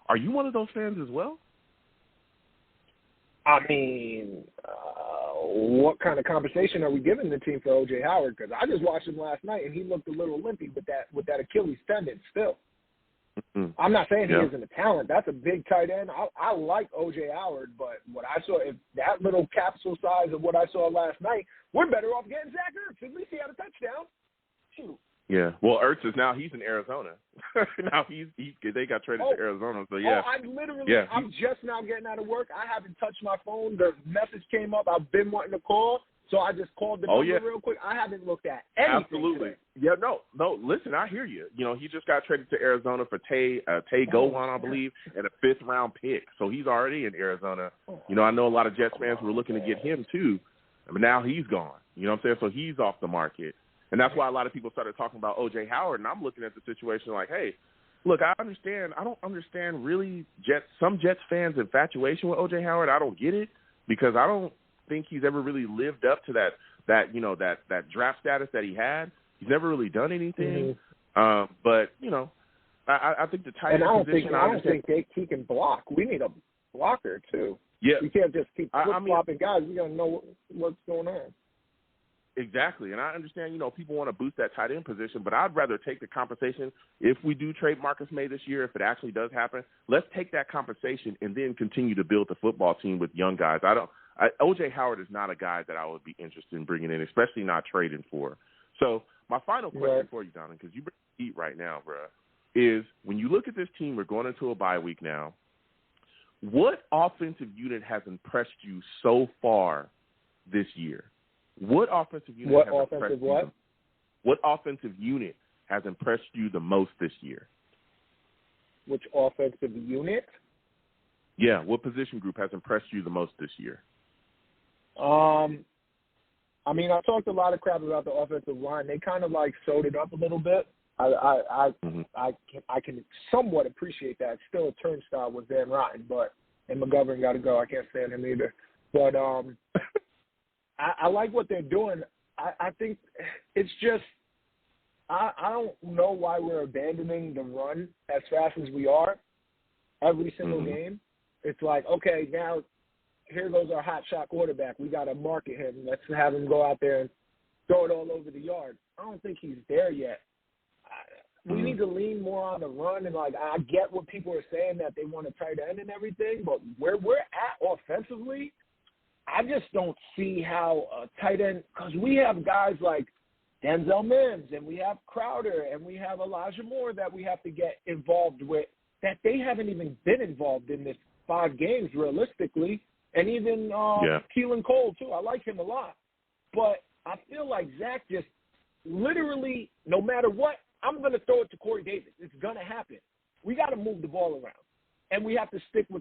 Are you one of those fans as well? I mean, what kind of compensation are we giving the team for O.J. Howard? Because I just watched him last night, and he looked a little limpy with that Achilles tendon still. Mm-hmm. I'm not saying he isn't a talent. That's a big tight end. I like O.J. Howard, but what I saw, if that little capsule size of what I saw last night, we're better off getting Zach Ertz. At least he had a touchdown. Shoot. Yeah. Well, Ertz is he's in Arizona. Now they got traded to Arizona. So yeah. I'm just now getting out of work. I haven't touched my phone. The message came up. I've been wanting to call. So I just called the number real quick. I haven't looked at anything. Absolutely. Today. Yeah, no. Listen, I hear you. He just got traded to Arizona for Tay Gowan, I believe, and a 5th-round pick. So he's already in Arizona. I know a lot of Jets fans were looking to get him too, but now he's gone. You know what I'm saying? So he's off the market. And that's why a lot of people started talking about O.J. Howard, and I'm looking at the situation like, hey, look, I don't understand really some Jets fans' infatuation with O.J. Howard. I don't get it because I don't think he's ever really lived up to that draft status that he had. He's never really done anything. Mm-hmm. But I think the tight end position. I don't think he can block. We need a blocker too. Yeah, we can't just keep flip-flopping guys. We gotta know what's going on. Exactly, and I understand, people want to boost that tight end position, but I'd rather take the compensation if we do trade Marcus May this year, if it actually does happen. Let's take that compensation and then continue to build the football team with young guys. O.J. Howard is not a guy that I would be interested in bringing in, especially not trading for. So my final question for you, Donovan, because you bring the heat right now, bro, is when you look at this team, we're going into a bye week now. What offensive unit has impressed you so far this year? What offensive unit What offensive unit has impressed you the most this year? Which offensive unit? Yeah, what position group has impressed you the most this year? I mean, I talked a lot of crap about the offensive line. They kind of sewed it up a little bit. I can somewhat appreciate that. Still a turnstile with Van Rotten, and McGovern got to go. I can't stand him either. But I like what they're doing. I think it's just I don't know why we're abandoning the run as fast as we are every single game. It's like, okay, now here goes our hot shot quarterback. We got to market him. Let's have him go out there and throw it all over the yard. I don't think he's there yet. We need to lean more on the run. And, I get what people are saying that they want a tight end and everything, but where we're at offensively, I just don't see how a tight end – because we have guys like Denzel Mims and we have Crowder and we have Elijah Moore that we have to get involved with that they haven't even been involved in this 5 games realistically. And even Keelan Cole, too. I like him a lot. But I feel like Zach just literally, no matter what, I'm going to throw it to Corey Davis. It's going to happen. We got to move the ball around. And we have to stick a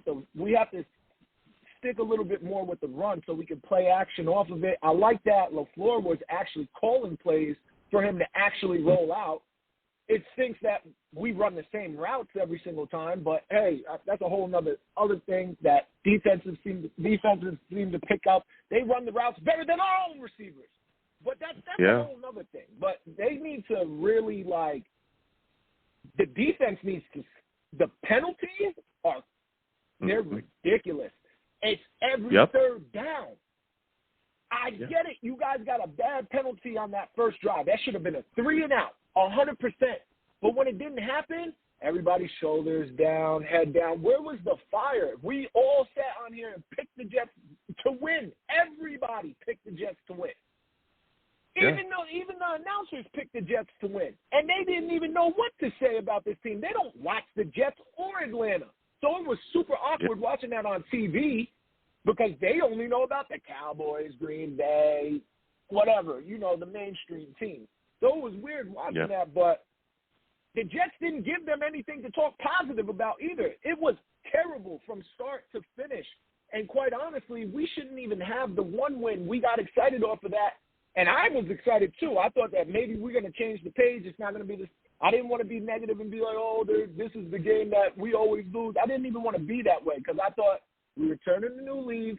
little bit more with the run so we can play action off of it. I like that LaFleur was actually calling plays for him to actually roll out. It stinks that we run the same routes every single time, but hey, that's a whole other thing that defenses seem to pick up. They run the routes better than our own receivers, but that's a whole other thing. But they need to really the defense needs to. The penalties they're ridiculous. It's every third down. I get it. You guys got a bad penalty on that first drive. That should have been a 3-and-out, 100%. But when it didn't happen, everybody's shoulders down, head down. Where was the fire? We all sat on here and picked the Jets to win. Everybody picked the Jets to win. Even the announcers picked the Jets to win. And they didn't even know what to say about this team. They don't watch the Jets or Atlanta. So it was super awkward watching that on TV because they only know about the Cowboys, Green Bay, whatever, the mainstream team. So it was weird watching that, but the Jets didn't give them anything to talk positive about either. It was terrible from start to finish. And quite honestly, we shouldn't even have the one win. We got excited off of that. And I was excited, too. I thought that maybe we're going to change the page. It's not going to be this. I didn't want to be negative and be like, this is the game that we always lose. I didn't even want to be that way because I thought we were turning a new leaf,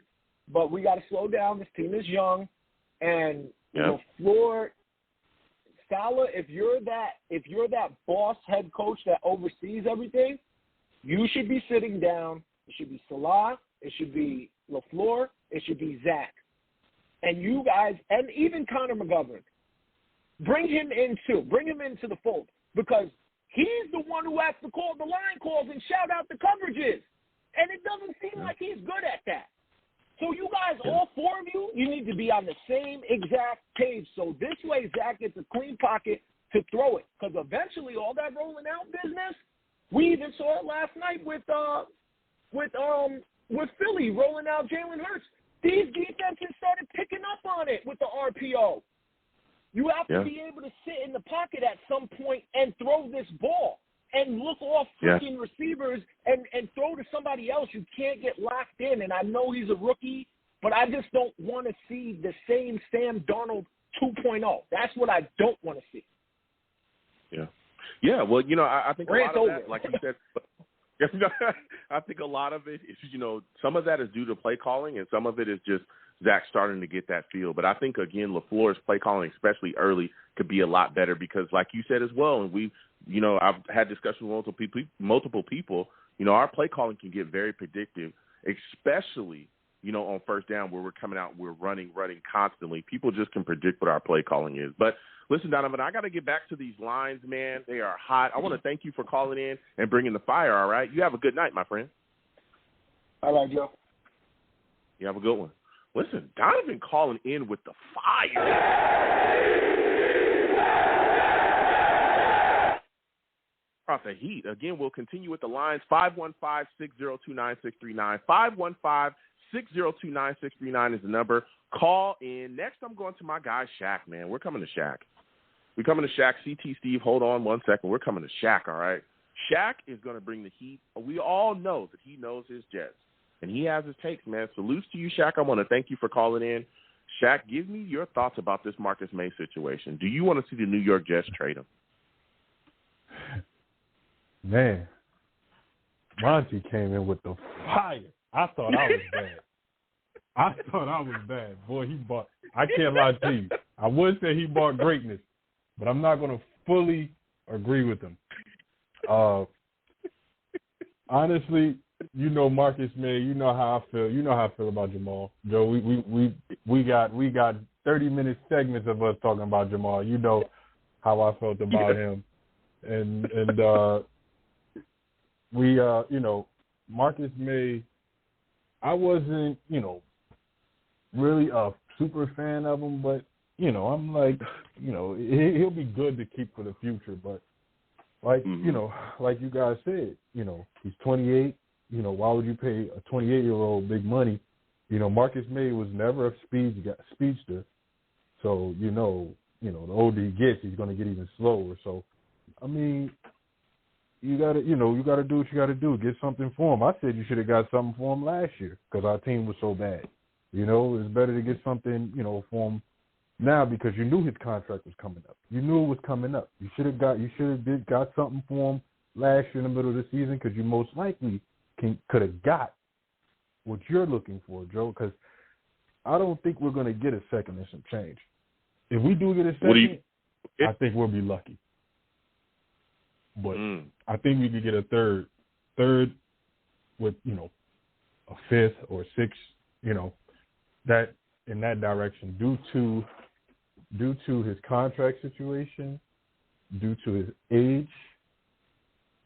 but we got to slow down. This team is young. And, Saleh, if you're that boss head coach that oversees everything, you should be sitting down. It should be Saleh. It should be LaFleur. It should be Zach. And you guys, and even Connor McGovern, bring him in too. Bring him into the fold because he's the one who has to call the line calls and shout out the coverages. And it doesn't seem like he's good at that. So you guys, all four of you, you need to be on the same exact page. So this way Zach gets a clean pocket to throw it. Because eventually all that rolling out business, we even saw it last night with Philly rolling out Jalen Hurts. These defenses started picking up on it with the RPO. You have to be able to sit in the pocket at some point and throw this ball and look off freaking receivers and throw to somebody else. You can't get locked in. And I know he's a rookie, but I just don't want to see the same Sam Darnold 2.0. That's what I don't want to see. Yeah. Yeah, well, I think a lot of that, like you said – I think a lot of it is, some of that is due to play calling and some of it is just Zach starting to get that feel. But I think, again, LaFleur's play calling, especially early, could be a lot better because, like you said as well, and we, I've had discussions with multiple people, our play calling can get very predictive, especially, on first down where we're coming out, we're running constantly. People just can predict what our play calling is. But listen, Donovan, I got to get back to these lines, man. They are hot. I want to thank you for calling in and bringing the fire, all right? You have a good night, my friend. All right, Joe. You have a good one. Listen, Donovan calling in with the fire. Off the heat. Again, we'll continue with the lines. 515-602-9639. 515-602-9639 is the number. Call in. Next, I'm going to my guy, Shaq, man. We're coming to Shaq. CT Steve, hold on one second. We're coming to Shaq, all right? Shaq is going to bring the heat. We all know that he knows his Jets, and he has his takes, man. Salutes to you, Shaq. I want to thank you for calling in. Shaq, give me your thoughts about this Marcus May situation. Do you want to see the New York Jets trade him? Man, Monty came in with the fire. I thought I was bad. Boy, I can't lie to you. I would say he bought greatness, but I'm not going to fully agree with him. Honestly, Marcus May, how I feel. You know how I feel about Jamal. Joe, we got 30-minute segments of us talking about Jamal. You know how I felt about him. And Marcus May, I wasn't, really a super fan of him, but, I'm like, he'll be good to keep for the future. But like, like you guys said, he's 28. Why would you pay a 28-year-old big money? Marcus May was never a speedster. So, the older he gets, he's going to get even slower. So, I mean, you got to do what you got to do. Get something for him. I said you should have got something for him last year because our team was so bad. It's better to get something, for him now because you knew his contract was coming up. You knew it was coming up. You should have got something for him last year in the middle of the season because you most likely could have got what you're looking for, Joe, because I don't think we're going to get a second and some change. If we do get a second, I think we'll be lucky. But I think we could get a third with, a fifth or sixth, that in that direction due to his contract situation, due to his age,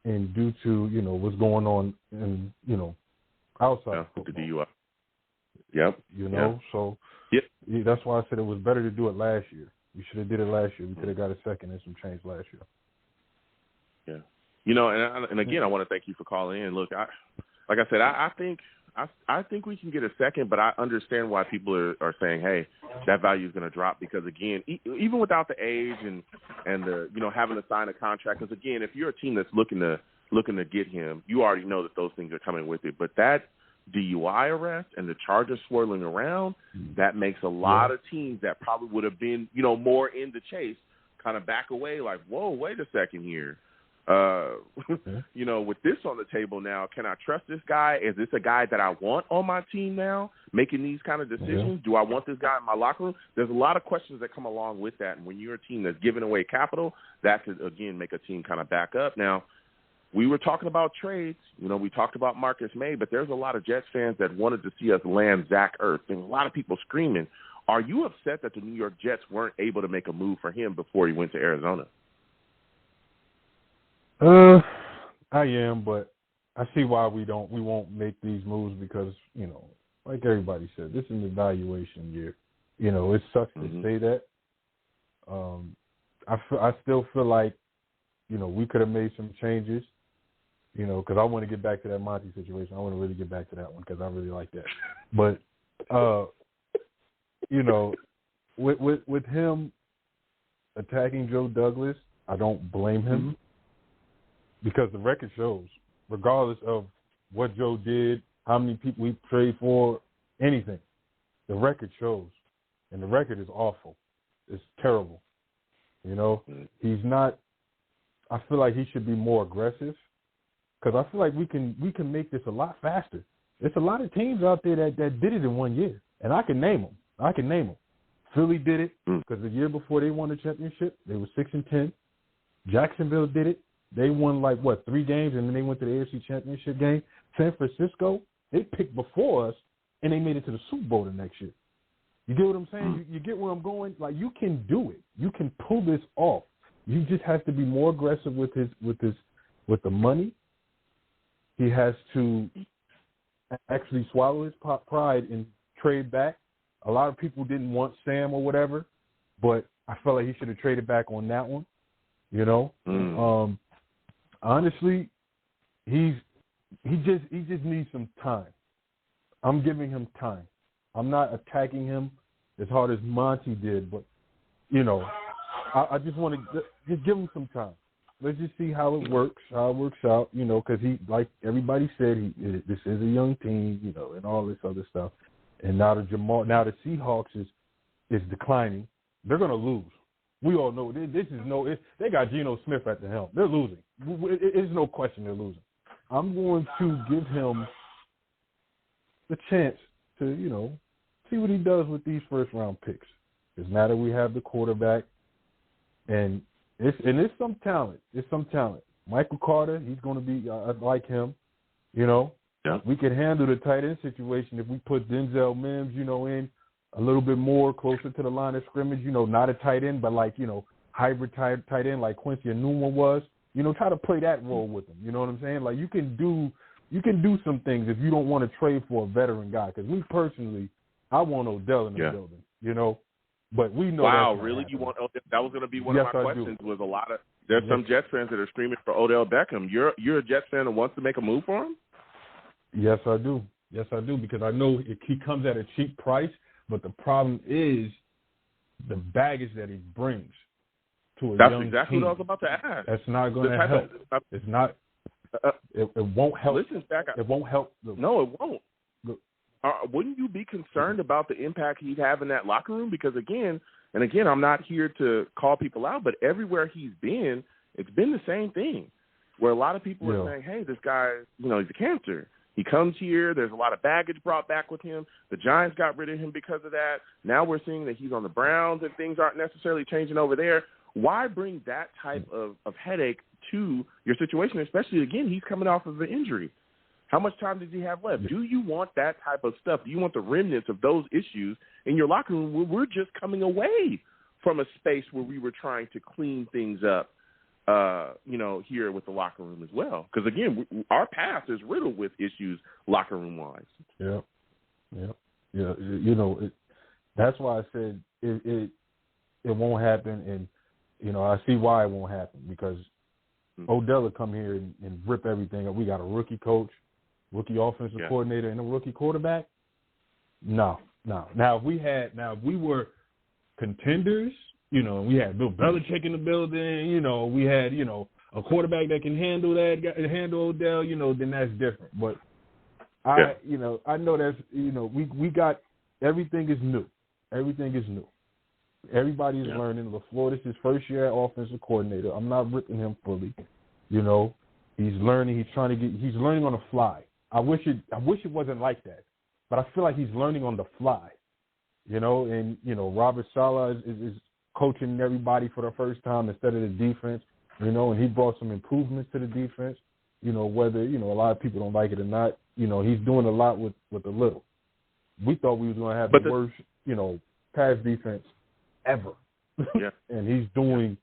and due to, what's going on in, outside with the DUI. Yep. So yep. That's why I said it was better to do it last year. We should have did it last year. We could have got a second and some change last year. Yeah. And again, I want to thank you for calling in. Look, I think we can get a second, but I understand why people are saying, hey, that value is going to drop because, again, even without the age and the, having to sign a contract, because, again, if you're a team that's looking to get him, you already know that those things are coming with it. But that DUI arrest and the charges swirling around, that makes a lot of teams that probably would have been, more in the chase kind of back away like, whoa, wait a second here. With this on the table now, can I trust this guy? Is this a guy that I want on my team now, making these kind of decisions? Yeah. Do I want this guy in my locker room? There's a lot of questions that come along with that. And when you're a team that's giving away capital, that could, again, make a team kind of back up. Now, we were talking about trades. We talked about Marcus May, but there's a lot of Jets fans that wanted to see us land Zach Ertz. And a lot of people screaming, are you upset that the New York Jets weren't able to make a move for him before he went to Arizona? I am, but I see why we won't make these moves because, like everybody said, this is an evaluation year. It sucks to say that. I still feel like, we could have made some changes, because I want to get back to that Monty situation. I want to really get back to that one because I really like that. But, with him attacking Joe Douglas, I don't blame him. Because the record shows, regardless of what Joe did, how many people we trade for, anything, the record shows. And the record is awful. It's terrible. He's not – I feel like he should be more aggressive because I feel like we can make this a lot faster. There's a lot of teams out there that did it in 1 year, and I can name them. Philly did it because the year before they won the championship, they were 6-10. Jacksonville did it. They won 3 games, and then they went to the AFC Championship game. San Francisco, they picked before us, and they made it to the Super Bowl the next year. You get what I'm saying? You get where I'm going? Like, you can do it. You can pull this off. You just have to be more aggressive with the money. He has to actually swallow his pride and trade back. A lot of people didn't want Sam or whatever, but I felt like he should have traded back on that one. Honestly, he just needs some time. I'm giving him time. I'm not attacking him as hard as Monty did, but I just want to just give him some time. Let's just see how it works out. Because he, like everybody said, this is a young team, and all this other stuff. And now the Seahawks is declining. They're going to lose. We all know they got Geno Smith at the helm. They're losing. There's no question they're losing. I'm going to give him the chance to, see what he does with these first-round picks. Because now that we have the quarterback, and it's some talent. It's some talent. Michael Carter, he's going to be like him. Yeah. We could handle the tight end situation if we put Denzel Mims, in a little bit more closer to the line of scrimmage, not a tight end, but hybrid tight end like Quincy Williams was, try to play that role with him. You know what I'm saying? Like you can do some things if you don't want to trade for a veteran guy. Because me personally, I want Odell in the building, but we know. Wow, really? You want Odell? That was going to be one of my questions. Was a lot of there's some Jets fans that are screaming for Odell Beckham. You're a Jets fan that wants to make a move for him? Yes, I do. Because I know he comes at a cheap price. But the problem is the baggage that he brings to a young team. That's exactly what I was about to ask. That's not going to help. It's not. It won't help. Listen, Zach, it won't help. No, it won't. Wouldn't you be concerned about the impact he'd have in that locker room? Because again, I'm not here to call people out, but everywhere he's been, it's been the same thing. Where a lot of people are saying, "Hey, this guy, he's a cancer." He comes here. There's a lot of baggage brought back with him. The Giants got rid of him because of that. Now we're seeing that he's on the Browns and things aren't necessarily changing over there. Why bring that type of headache to your situation, especially, again, he's coming off of an injury. How much time does he have left? Do you want that type of stuff? Do you want the remnants of those issues in your locker room where we're just coming away from a space where we were trying to clean things up, here with the locker room as well? Because, again, our past is riddled with issues locker room-wise. Yeah. That's why I said it won't happen, and, I see why it won't happen, because Odell will come here and rip everything up. We got a rookie coach, rookie offensive coordinator, and a rookie quarterback. No. Now, if we were contenders, we had Bill Belichick in the building, we had, a quarterback that can handle Odell, then that's different. But I know that's, we got, everything is new. Everything is new. Everybody is learning. LaFleur, this is his first year offensive coordinator. I'm not ripping him fully. He's learning. He's learning on the fly. I wish it wasn't like that, but I feel like he's learning on the fly. And Robert Saleh is coaching everybody for the first time instead of the defense. And he brought some improvements to the defense. Whether a lot of people don't like it or not. He's doing a lot with a little. We thought we was going to have the worst, pass defense ever. Yeah. And he's doing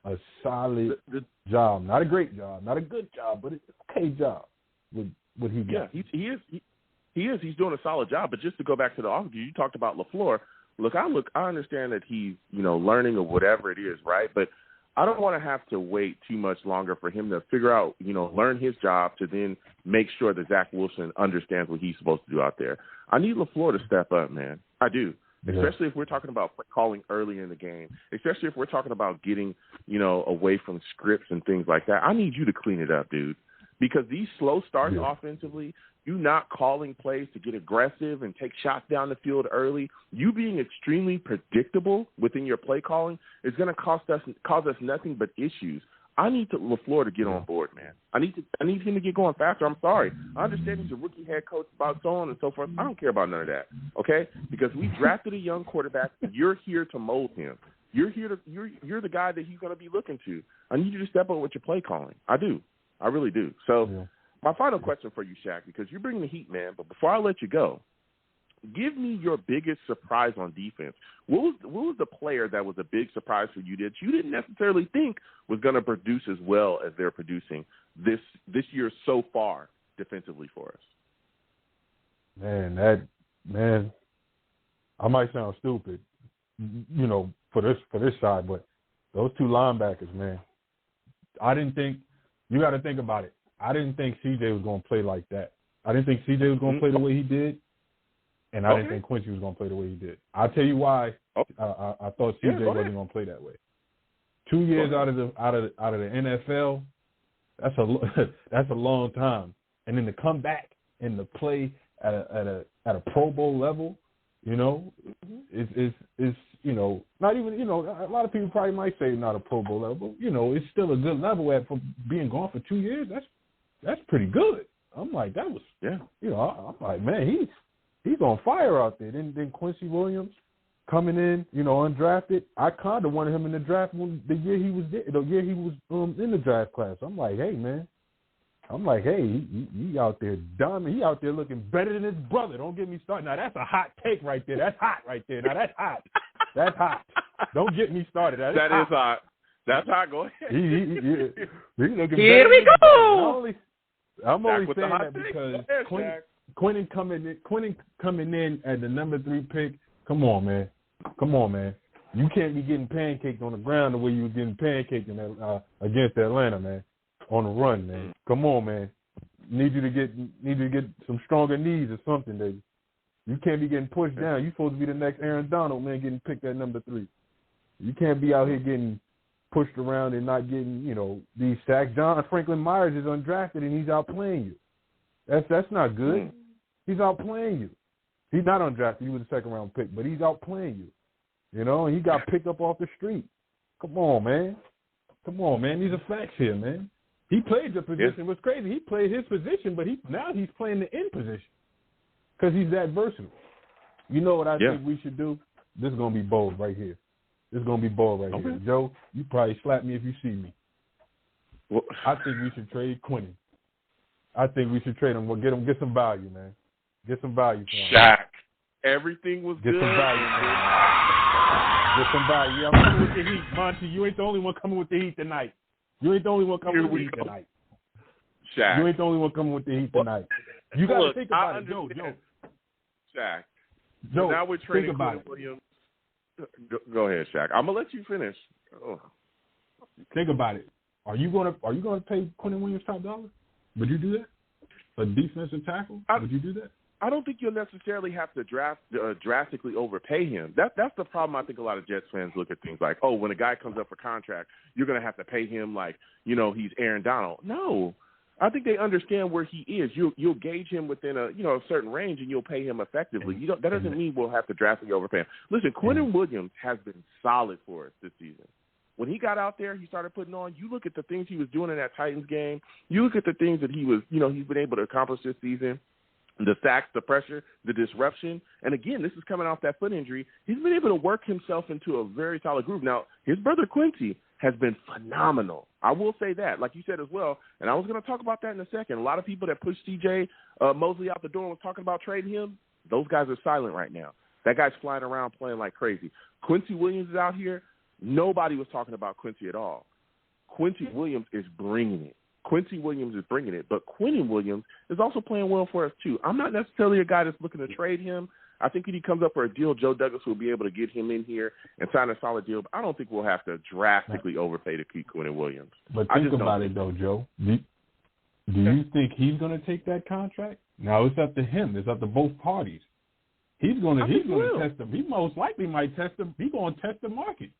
a solid job. Not a great job, not a good job, but it's an okay job with what he gets. Yeah, he is. He's doing a solid job. But just to go back to the offense, you talked about LaFleur. I understand that he's, learning or whatever it is, right? But I don't want to have to wait too much longer for him to figure out, learn his job to then make sure that Zach Wilson understands what he's supposed to do out there. I need LaFleur to step up, man. I do. Especially if we're talking about calling early in the game, especially if we're talking about getting, away from scripts and things like that. I need you to clean it up, dude, because these slow starts offensively, you not calling plays to get aggressive and take shots down the field early, you being extremely predictable within your play calling is going to cause us nothing but issues. I need LaFleur to get on board, man. I need him to get going faster. I'm sorry. I understand he's a rookie head coach, about so on and so forth. I don't care about none of that, okay? Because we drafted a young quarterback. You're here to mold him. You're the guy that he's going to be looking to. I need you to step up with your play calling. I do. I really do. So my final question for you, Shaq, because you're bringing the heat, man, but before I let you go, give me your biggest surprise on defense. What was the player that was a big surprise for you that you didn't necessarily think was going to produce as well as they're producing this year so far defensively for us? Man, I might sound stupid, for this side, but those two linebackers, man, I didn't think. You got to think about it. I didn't think CJ was going to play like that. I didn't think CJ was going to play the way he did. And I didn't think Quincy was going to play the way he did. I'll tell you why I thought CJ wasn't going to play that way. 2 years out of the NFL, that's a long time. And then to come back and to play at a Pro Bowl level, is not even, a lot of people probably might say not a Pro Bowl level, but, it's still a good level for being gone for 2 years. That's pretty good. I'm like, that was, I'm like, man, he's on fire out there. Then Quincy Williams coming in, undrafted. I kind of wanted him in the draft the year he was in the draft class. I'm like, hey, man. He out there dumb. He out there looking better than his brother. Don't get me started. Now, that's a hot take right there. That's hot right there. Now, that's hot. That's hot. Don't get me started. That is hot. That's hot. Go ahead. He looking Here better we go. I'm only saying that because Quentin coming in at the number 3 pick. Come on, man. You can't be getting pancaked on the ground the way you were getting pancaked against Atlanta, man. On the run, man. Come on, man. Need you to get some stronger knees or something, baby. You can't be getting pushed down. You're supposed to be the next Aaron Donald, man, getting picked at number 3. You can't be out here getting pushed around and not getting, these sacks. John Franklin Myers is undrafted and he's outplaying you. That's not good. He's outplaying you. He's not undrafted. He was a second-round pick, but he's outplaying you. And he got picked up off the street. Come on, man. These are facts here, man. He played the position. It was crazy. He played his position, but now he's playing the end position because he's that versatile. You know what I think we should do? This is going to be bold right here. Here. Joe, you probably slap me if you see me. I think we should trade Quentin. I think we should trade him. We'll get some value, man. Get some value for him. Shaq. Everything was Get good. some value for him. Get some value. Yeah, I'm coming with the heat, Monty. You ain't the only one coming with the heat tonight. You ain't the only one coming with the heat tonight. Shaq. You ain't the only one coming with the heat tonight. You got to think about it, Joe. Shaq. Joe, now we're trading think about Quentin it. Williams. Go ahead, Shaq. I'm gonna let you finish. Oh. Think about it. Are you gonna pay Quentin Williams top dollar? Would you do that? A defensive tackle? Would you do that? I don't think you'll necessarily have to drastically overpay him. That's the problem. I think a lot of Jets fans look at things like, oh, when a guy comes up for contract, you're going to have to pay him like, he's Aaron Donald. No, I think they understand where he is. You'll gauge him within a certain range, and you'll pay him effectively. That doesn't mean we'll have to drastically overpay him. Listen, Quentin Williams has been solid for us this season. When he got out there, he started putting on. You look at the things he was doing in that Titans game. You look at the things that he was, he's been able to accomplish this season. The sacks, the pressure, the disruption. And again, this is coming off that foot injury. He's been able to work himself into a very solid groove. Now, his brother Quincy has been phenomenal. I will say that, like you said as well. And I was going to talk about that in a second. A lot of people that pushed C.J. Mosley out the door and was talking about trading him, those guys are silent right now. That guy's flying around playing like crazy. Quincy Williams is out here. Nobody was talking about Quincy at all. Quincy Williams is bringing it. But Quentin Williams is also playing well for us, too. I'm not necessarily a guy that's looking to trade him. I think when he comes up for a deal, Joe Douglas will be able to get him in here and sign a solid deal. But I don't think we'll have to drastically overpay to keep Quentin Williams. But think about it, though, Joe. Do you think he's going to take that contract? No, it's up to him. It's up to both parties. He's going to test them. He most likely might test them. He's going to test the market.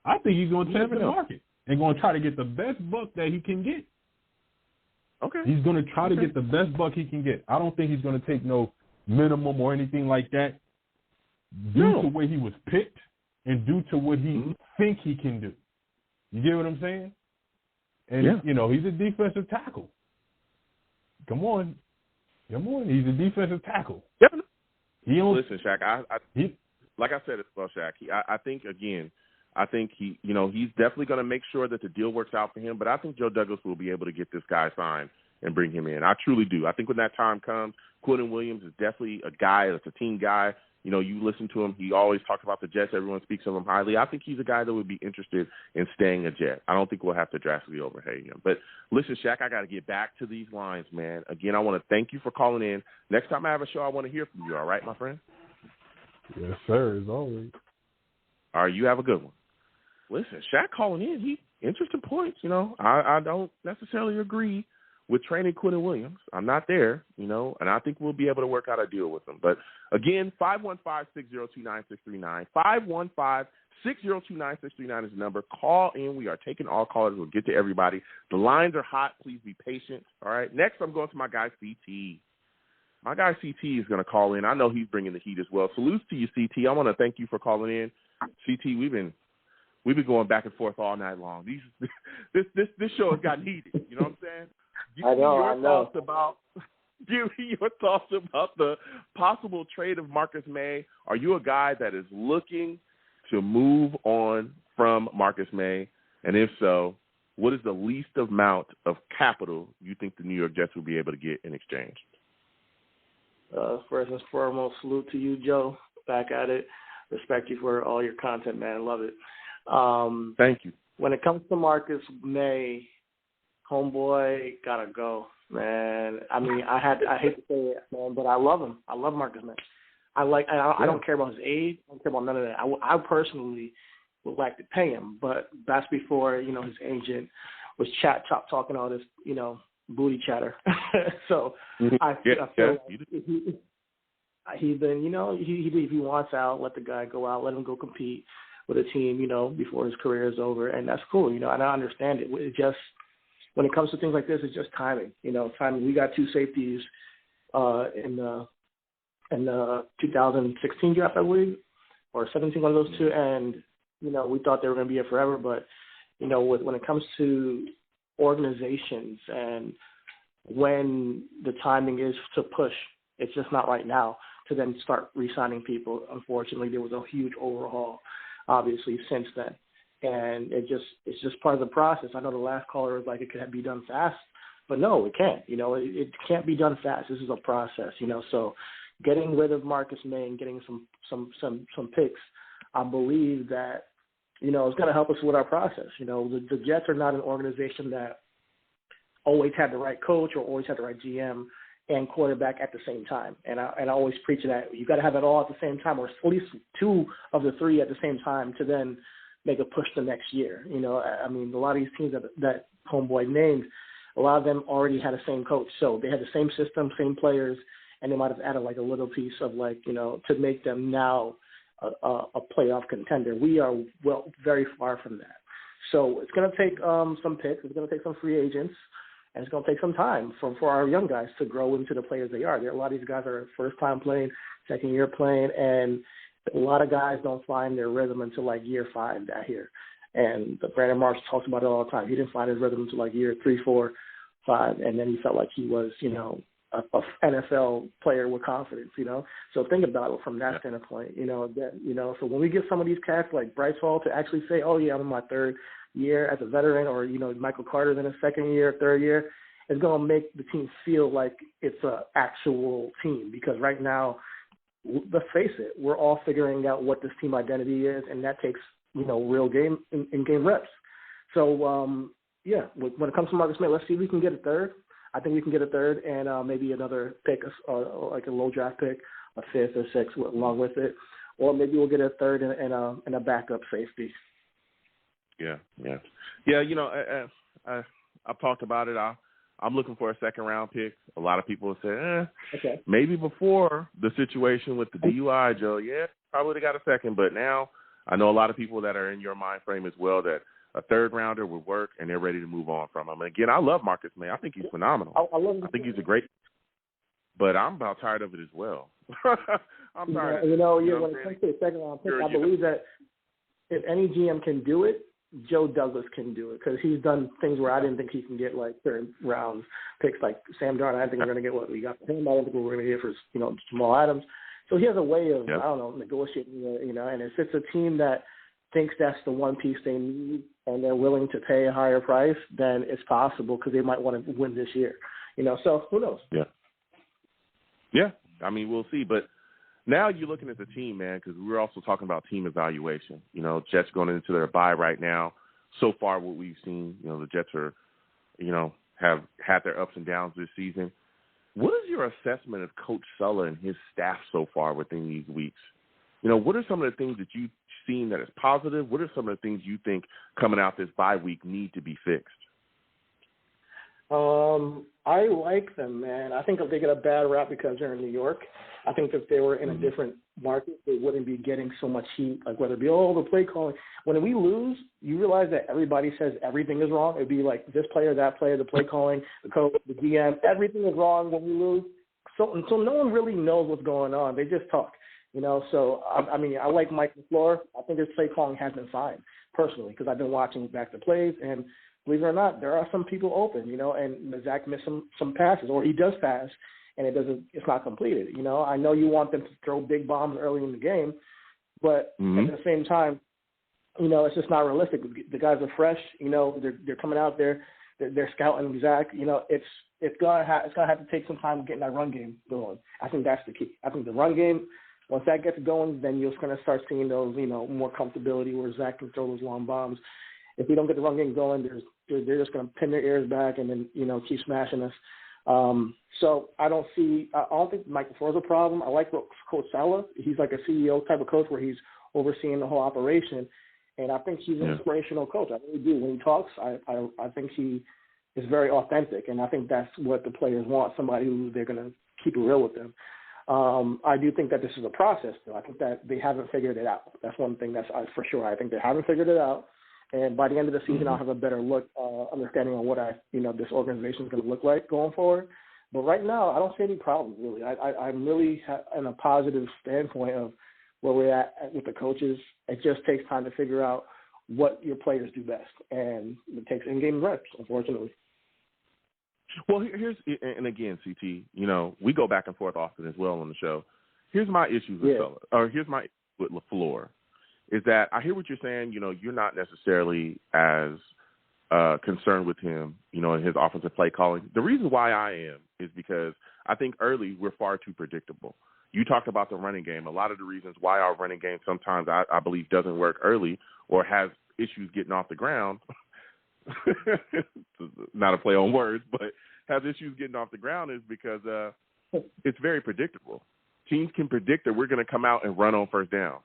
I think he's going to test the market and going to try to get the best buck that he can get. Okay. He's going to try to get the best buck he can get. I don't think he's going to take no minimum or anything like that due to where he was picked and due to what he think he can do. You get what I'm saying? And, he's a defensive tackle. Come on. He's a defensive tackle. Yep. Listen, Shaq, like I said as well, Shaq, I think he, he's definitely going to make sure that the deal works out for him. But I think Joe Douglas will be able to get this guy signed and bring him in. I truly do. I think when that time comes, Quentin Williams is definitely a guy that's a team guy. You listen to him. He always talks about the Jets. Everyone speaks of him highly. I think he's a guy that would be interested in staying a Jet. I don't think we'll have to drastically overpay him. But listen, Shaq, I got to get back to these lines, man. Again, I want to thank you for calling in. Next time I have a show, I want to hear from you. All right, my friend? Yes, sir, as always. All right, you have a good one. Listen, Shaq calling in, interesting points, I don't necessarily agree with training Quentin Williams. I'm not there, and I think we'll be able to work out a deal with him. But, again, 515-602-9639. 515-602-9639 is the number. Call in. We are taking all callers. We'll get to everybody. The lines are hot. Please be patient. All right. Next, I'm going to my guy, CT. My guy, CT, is going to call in. I know he's bringing the heat as well. Salute to you, CT. I want to thank you for calling in. CT, we've been going back and forth all night long. This show has gotten heated. You know what I'm saying? I know. Give me your thoughts about the possible trade of Marcus May. Are you a guy that is looking to move on from Marcus May? And if so, what is the least amount of capital you think the New York Jets will be able to get in exchange? First and foremost, salute to you, Joe. Back at it. Respect you for all your content, man. Love it. Thank you. When it comes to Marcus May, homeboy, gotta go, man. I mean, I hate to say it, man, but I love him. I love Marcus May. I don't care about his age. I don't care about none of that. I personally would like to pay him, but that's before, his agent was talking all this, booty chatter. So I feel like he's been, if he wants out, let the guy go out, let him go compete with a team, before his career is over, and that's cool, and I understand it. It just, when it comes to things like this, it's just timing, timing. We got two safeties in the 2016 draft, I believe, or 17, one of those two, and, we thought they were going to be here forever, but, when it comes to organizations and when the timing is to push, it's just not right now to then start re-signing people. Unfortunately, there was a huge overhaul, obviously, since then. And it's just part of the process. I know the last caller was like it could be done fast, but no, it can't. It can't be done fast. This is a process. So getting rid of Marcus May and getting some picks, I believe that it's going to help us with our process. The Jets are not an organization that always had the right coach or always had the right GM and quarterback at the same time. And I always preach that you got to have it all at the same time, or at least two of the three at the same time to then make a push the next year. I mean, a lot of these teams that Homeboy named, a lot of them already had the same coach. So they had the same system, same players, and they might have added like a little piece of to make them now a playoff contender. We are very far from that. So it's going to take some picks. It's going to take some free agents. And it's going to take some time for our young guys to grow into the players they are. A lot of these guys are first time playing, second year playing, and a lot of guys don't find their rhythm until like year 5 that year. And Brandon Marsh talks about it all the time. He didn't find his rhythm until like year 3, 4, 5, and then he felt like he was, a NFL player with confidence, So think about it from that standpoint, So when we get some of these cats like Bryce Hall to actually say, oh, yeah, I'm in my 3rd year as a veteran, or, Michael Carter's in his 2nd year, 3rd year, it's going to make the team feel like it's an actual team. Because right now, let's face it, we're all figuring out what this team identity is, and that takes, real game in-game reps. So, when it comes to Marcus May, let's see if we can get a 3rd. I think we can get a 3rd and maybe another pick, like a low draft pick, a 5th or 6th along with it. Or maybe we'll get a 3rd and a backup safety. Yeah. I've talked about it. I'm looking for a 2nd-round pick. A lot of people have said, maybe before the situation with the DUI, Joe, probably got a 2nd. But now I know a lot of people that are in your mind frame as well that a 3rd-rounder would work, and they're ready to move on from him. And again, I love Marcus May. I think he's phenomenal. I think he's a great – but I'm about tired of it as well. I'm tired of it. When it comes to a 2nd-round pick, I believe that if any GM can do it, Joe Douglas can do it, because he's done things where I didn't think he can get like 3rd-round picks, like Sam Darnold. I didn't think we were going to get what we got for him. I didn't think we were going to get for Jamal Adams. So he has a way of negotiating. And if it's a team that thinks that's the one piece they need and they're willing to pay a higher price, then it's possible, because they might want to win this year. So who knows? Yeah. I mean, we'll see, but. Now you're looking at the team, man, because we're also talking about team evaluation. Jets going into their bye right now. So far, what we've seen, the Jets are, have had their ups and downs this season. What is your assessment of Coach Saleh and his staff so far within these weeks? What are some of the things that you've seen that is positive? What are some of the things you think coming out this bye week need to be fixed? I like them, man. I think if they get a bad rap because they're in New York, I think if they were in a different market, they wouldn't be getting so much heat. Like whether it be, the play calling. When we lose, you realize that everybody says everything is wrong. It'd be like this player, that player, the play calling, the coach, the GM, everything is wrong when we lose. So no one really knows what's going on. They just talk, So, I like Mike LaFleur. I think his play calling has been fine, personally, because I've been watching back the plays, and believe it or not, there are some people open, and Zach missed some passes, or he does pass, and it's not completed. I know you want them to throw big bombs early in the game, but at the same time, it's just not realistic. The guys are fresh, they're coming out there, they're scouting Zach. It's gonna have to take some time getting that run game going. I think that's the key. I think the run game, once that gets going, then you're going to start seeing those, more comfortability where Zach can throw those long bombs. If we don't get the run game going, they're just going to pin their ears back and then, keep smashing us. So I don't think Mike LaFleur's a problem. I like Coach Saleh. He's like a CEO type of coach where he's overseeing the whole operation. And I think he's an inspirational coach. I really do. When he talks, I think he is very authentic. And I think that's what the players want, somebody who they're going to keep it real with them. I do think that this is a process, though. I think that they haven't figured it out. That's one thing that's for sure. I think they haven't figured it out. And by the end of the season, I'll have a better understanding on what this organization is going to look like going forward. But right now, I don't see any problems, really. I'm really in a positive standpoint of where we're at with the coaches. It just takes time to figure out what your players do best. And it takes in-game reps, unfortunately. Well, and again, CT, we go back and forth often as well on the show. Here's my issues with Saleh, or here's my issue with LaFleur. is that I hear what you're saying. You know, you're not necessarily as concerned with him, you know, in his offensive play calling. The reason why I am is because I think early we're far too predictable. You talked about the running game. A lot of the reasons why our running game sometimes I believe doesn't work early or has issues getting off the ground. Not a play on words, but has issues getting off the ground is because it's very predictable. Teams can predict that we're going to come out and run on first down.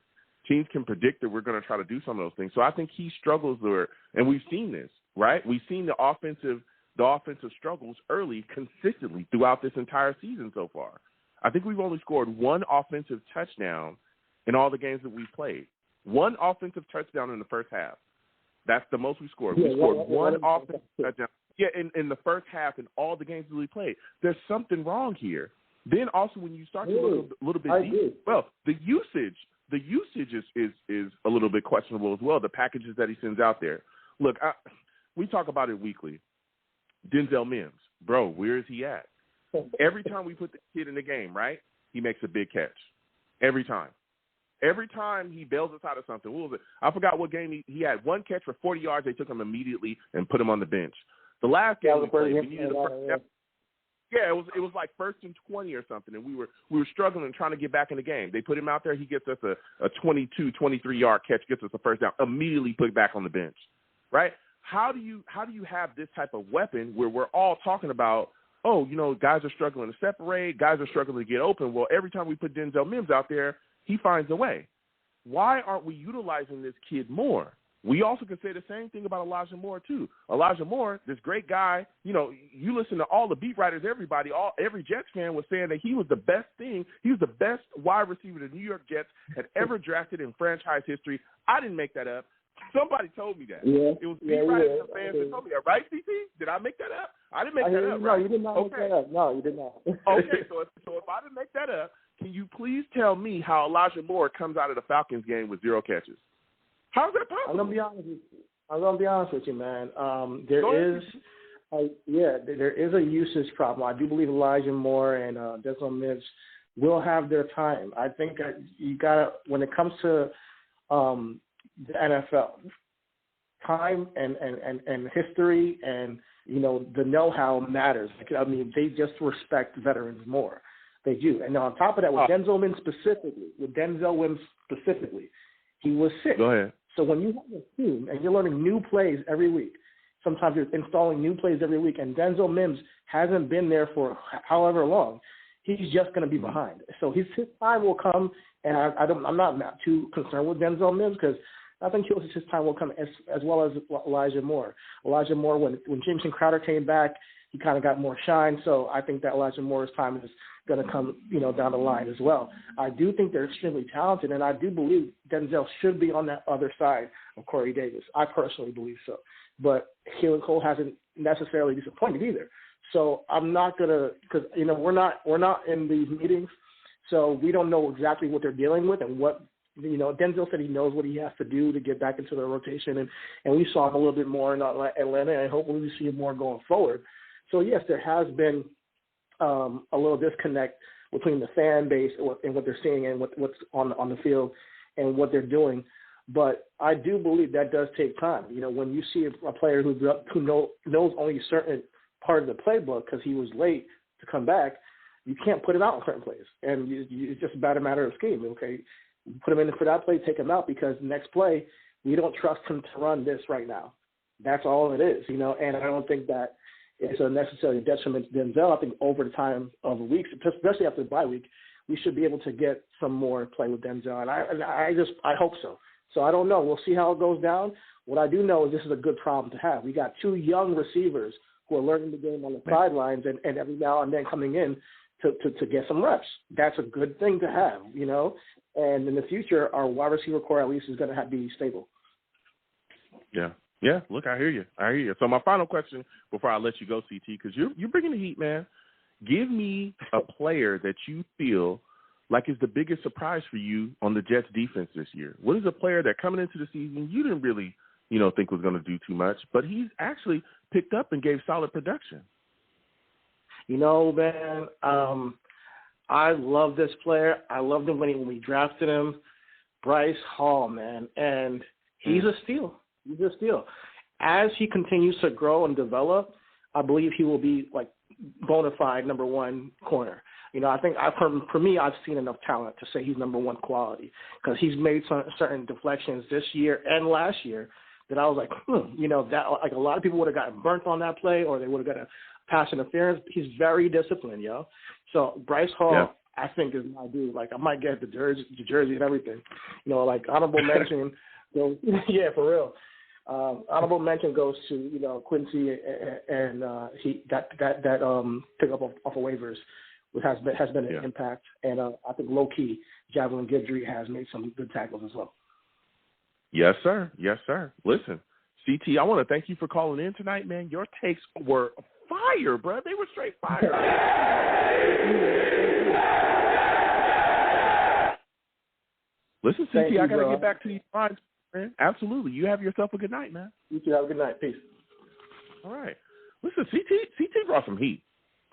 Teams can predict that we're going to try to do some of those things. So I think he struggles there, and we've seen this, right? We've seen the offensive struggles early consistently throughout this entire season so far. I think we've only scored one offensive touchdown in all the games that we've played. One offensive touchdown in the first half. That's the most we scored. We scored one offensive touchdown. Yeah, in the first half in all the games that we played. There's something wrong here. Then also when you start to look a little bit deep, well, the usage is a little bit questionable as well, the packages that he sends out there. Look, we talk about it weekly. Denzel Mims, bro, where is he at? Every time we put the kid in the game, right, he makes a big catch. Every time. Every time he bails us out of something. What was it? I forgot what game he had. One catch for 40 yards. They took him immediately and put him on the bench. The last game we played, we needed it was like 1st and 20 or something, and we were struggling and trying to get back in the game. They put him out there. He gets us a 22, 23-yard catch, gets us a first down, immediately put back on the bench, right? How do you have this type of weapon where we're all talking about, oh, you know, guys are struggling to separate, guys are struggling to get open. Well, every time we put Denzel Mims out there, he finds a way. Why aren't we utilizing this kid more? We also can say the same thing about Elijah Moore, too. Elijah Moore, this great guy, you know, you listen to all the beat writers, every Jets fan was saying that he was the best thing. He was the best wide receiver the New York Jets had ever drafted in franchise history. I didn't make that up. Somebody told me that. Yeah. It was beat writers and fans that told me that. Right, CT? Did I make that up? I didn't make that up, No, right? you did not make that up. No, you did not. Okay, so if I didn't make that up, can you please tell me how Elijah Moore comes out of the Falcons game with 0 catches? How is that possible? I'm gonna be honest with you, man. There is a usage problem. I do believe Elijah Moore and Denzel Mims will have their time. I think you gotta, when it comes to the NFL, time and history and, you know, the know-how matters. I mean, they just respect veterans more. They do. And on top of that, with Denzel Mims specifically, he was sick. Go ahead. So when you have a team and you're learning new plays every week, sometimes you're installing new plays every week, and Denzel Mims hasn't been there for however long, he's just going to be behind. So his time will come, and I'm not too concerned with Denzel Mims because I think his time will come as well as Elijah Moore. Elijah Moore, when Jameson Crowder came back, he kind of got more shine. So I think that Elijah Moore's time is going to come, you know, down the line as well. I do think they're extremely talented, and I do believe Denzel should be on that other side of Corey Davis. I personally believe so. But Keelan Cole hasn't necessarily disappointed either. So I'm not going to, because, you know, we're not in these meetings, so we don't know exactly what they're dealing with and what, you know, Denzel said he knows what he has to do to get back into the rotation, and we saw him a little bit more in Atlanta, and hopefully we see him more going forward. So, yes, there has been a little disconnect between the fan base and what they're seeing and what's on the field and what they're doing. But I do believe that does take time. You know, when you see a player who knows only a certain part of the playbook because he was late to come back, you can't put him out in certain plays. And it's just about a matter of scheme, okay? You put him in for that play, take him out because next play, we don't trust him to run this right now. That's all it is, you know, and I don't think that it's a necessarily detriment to Denzel. I think over the time of weeks, especially after the bye week, we should be able to get some more play with Denzel, and I hope so. So I don't know. We'll see how it goes down. What I do know is this is a good problem to have. We got two young receivers who are learning the game on the sidelines and every now and then coming in to get some reps. That's a good thing to have, you know. And in the future, our wide receiver core at least is going to be stable. Yeah, look, I hear you. So my final question before I let you go, CT, because you're bringing the heat, man. Give me a player that you feel like is the biggest surprise for you on the Jets defense this year. What is a player that coming into the season you didn't really, you know, think was going to do too much, but he's actually picked up and gave solid production? You know, man, I love this player. I loved him when we drafted him. Bryce Hall, man, and he's a steal. He's a steal. As he continues to grow and develop, I believe he will be like bona fide number one corner. I think for me, I've seen enough talent to say he's number one quality because he's made some certain deflections this year and last year that I was like, that like a lot of people would have gotten burnt on that play or they would have got a pass interference. He's very disciplined, yo. So Bryce Hall, I think is my dude. Like I might get the jersey and everything. Like honorable mention goes, yeah, for real. Honorable mention goes to Quincy and he that pick up off of waivers, which has been an impact, and I think low key Javelin Guidry has made some good tackles as well. Yes, sir. Yes, sir. Listen, CT, I want to thank you for calling in tonight, man. Your takes were fire, bro. They were straight fire. Listen, CT, I got to get back to these lines, man. Absolutely. You have yourself a good night, man. You too. Have a good night. Peace. All right. Listen, CT brought some heat.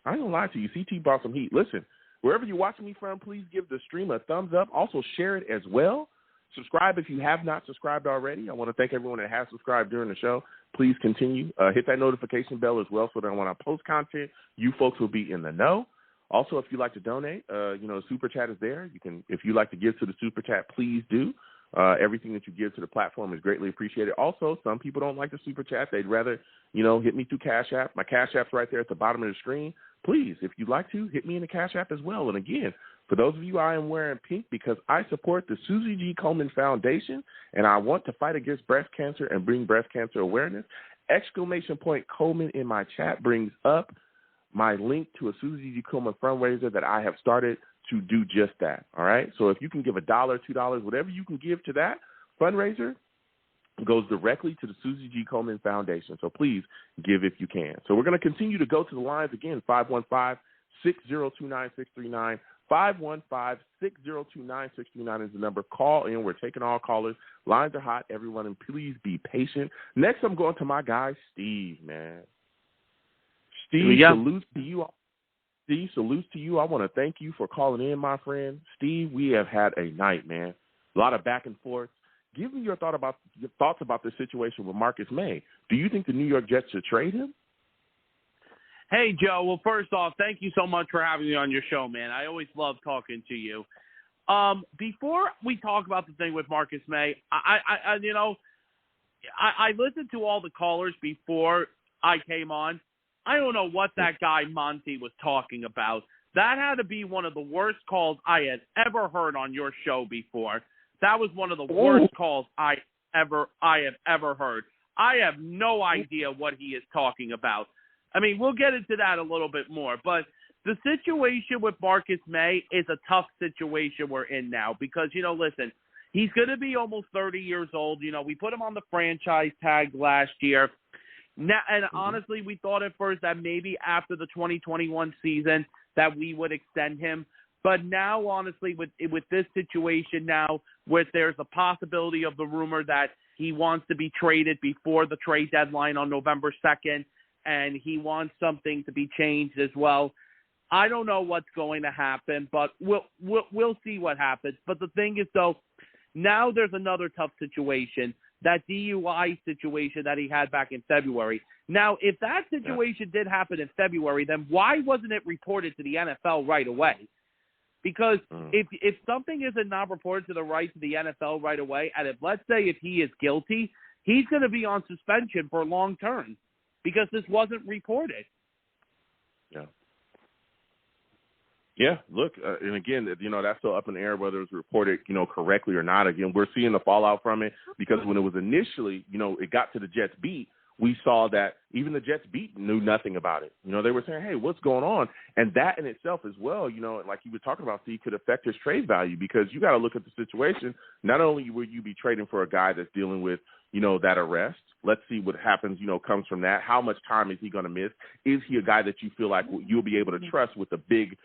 I ain't going to lie to you. CT brought some heat. Listen, wherever you're watching me from, please give the stream a thumbs up. Also, share it as well. Subscribe if you have not subscribed already. I want to thank everyone that has subscribed during the show. Please continue. Hit that notification bell as well so that when I post content, you folks will be in the know. Also, if you'd like to donate, Super Chat is there. You can, if you'd like to give to the Super Chat, please do. Everything that you give to the platform is greatly appreciated. Also, some people don't like the Super Chat. They'd rather, hit me through Cash App. My Cash App's right there at the bottom of the screen. Please, if you'd like to, hit me in the Cash App as well. And again, for those of you, I am wearing pink because I support the Susie G. Komen Foundation, and I want to fight against breast cancer and bring breast cancer awareness. ! Komen in my chat brings up my link to a Susie G. Komen fundraiser that I have started to do just that, all right? So if you can give $1, $2, whatever you can give to that fundraiser goes directly to the Susie G. Komen Foundation. So please give if you can. So we're going to continue to go to the lines again, 515-602-9639. 515-602-9639 is the number. Call in. We're taking all callers. Lines are hot, everyone, and please be patient. Next, I'm going to my guy, Steve, man. Steve, salutes to you. Steve, salutes to you. I want to thank you for calling in, my friend. Steve, we have had a night, man. A lot of back and forth. Give me your thoughts about this situation with Marcus May. Do you think the New York Jets should trade him? Hey, Joe. Well, first off, thank you so much for having me on your show, man. I always love talking to you. Before we talk about the thing with Marcus May, I listened to all the callers before I came on. I don't know what that guy Monty was talking about. That had to be one of the worst calls I had ever heard on your show before. That was one of the worst calls I have ever heard. I have no idea what he is talking about. I mean, we'll get into that a little bit more, but the situation with Marcus May is a tough situation we're in now because, listen, he's going to be almost 30 years old. We put him on the franchise tag last year. Now, and honestly, we thought at first that maybe after the 2021 season that we would extend him. But now, honestly, with this situation now, where there's a possibility of the rumor that he wants to be traded before the trade deadline on November 2nd, and he wants something to be changed as well. I don't know what's going to happen, but we'll see what happens. But the thing is, though, now there's another tough situation, that DUI situation that he had back in February. Now, if that situation did happen in February, then why wasn't it reported to the NFL right away? Because if something isn't not reported to the NFL right away, and let's say if he is guilty, he's going to be on suspension for long term because this wasn't reported. Yeah. Yeah, look, and again, that's still up in the air whether it was reported, correctly or not. Again, we're seeing the fallout from it because when it was initially, it got to the Jets beat, we saw that even the Jets beat knew nothing about it. They were saying, hey, what's going on? And that in itself as well, like you were talking about, Steve, could affect his trade value because you got to look at the situation. Not only will you be trading for a guy that's dealing with, that arrest. Let's see what happens, comes from that. How much time is he going to miss? Is he a guy that you feel like you'll be able to trust with a big,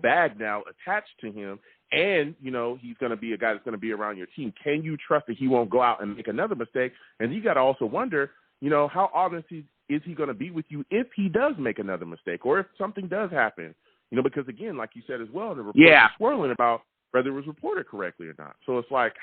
bag now attached to him? And, he's going to be a guy that's going to be around your team. Can you trust that he won't go out and make another mistake? And you got to also wonder, how honest is he going to be with you if he does make another mistake or if something does happen? Because, again, like you said as well, the report is swirling about whether it was reported correctly or not. So it's like,